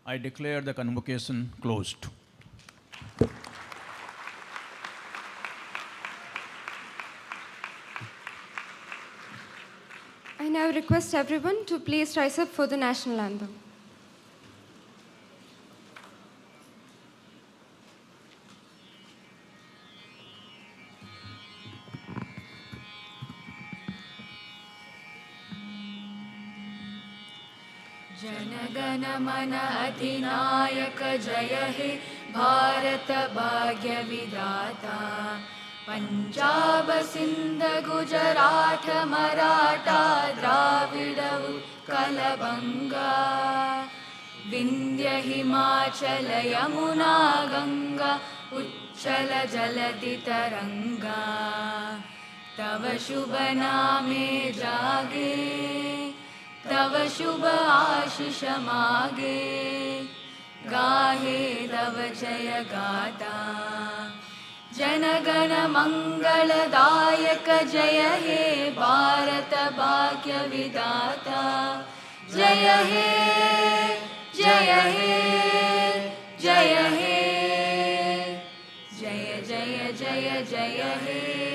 I declare the convocation closed. I now request everyone to please rise up for the national anthem. जनगण मन अधिनायक जय हे भारत भाग्य विधाता पंजाब सिंध गुजरात मराठा द्राविड उत्कल बंगा विंध्य हिमाचल यमुना गंगा उच्चल जलधि तरंगा तव शुभ नामे जागे तव शुभ आशीष मागे गाहे तव जय गाता जनगण मंगलदायक जय हे भारत भाग्य विधाता जय हे जय हे जय हे जय जय जय जय हे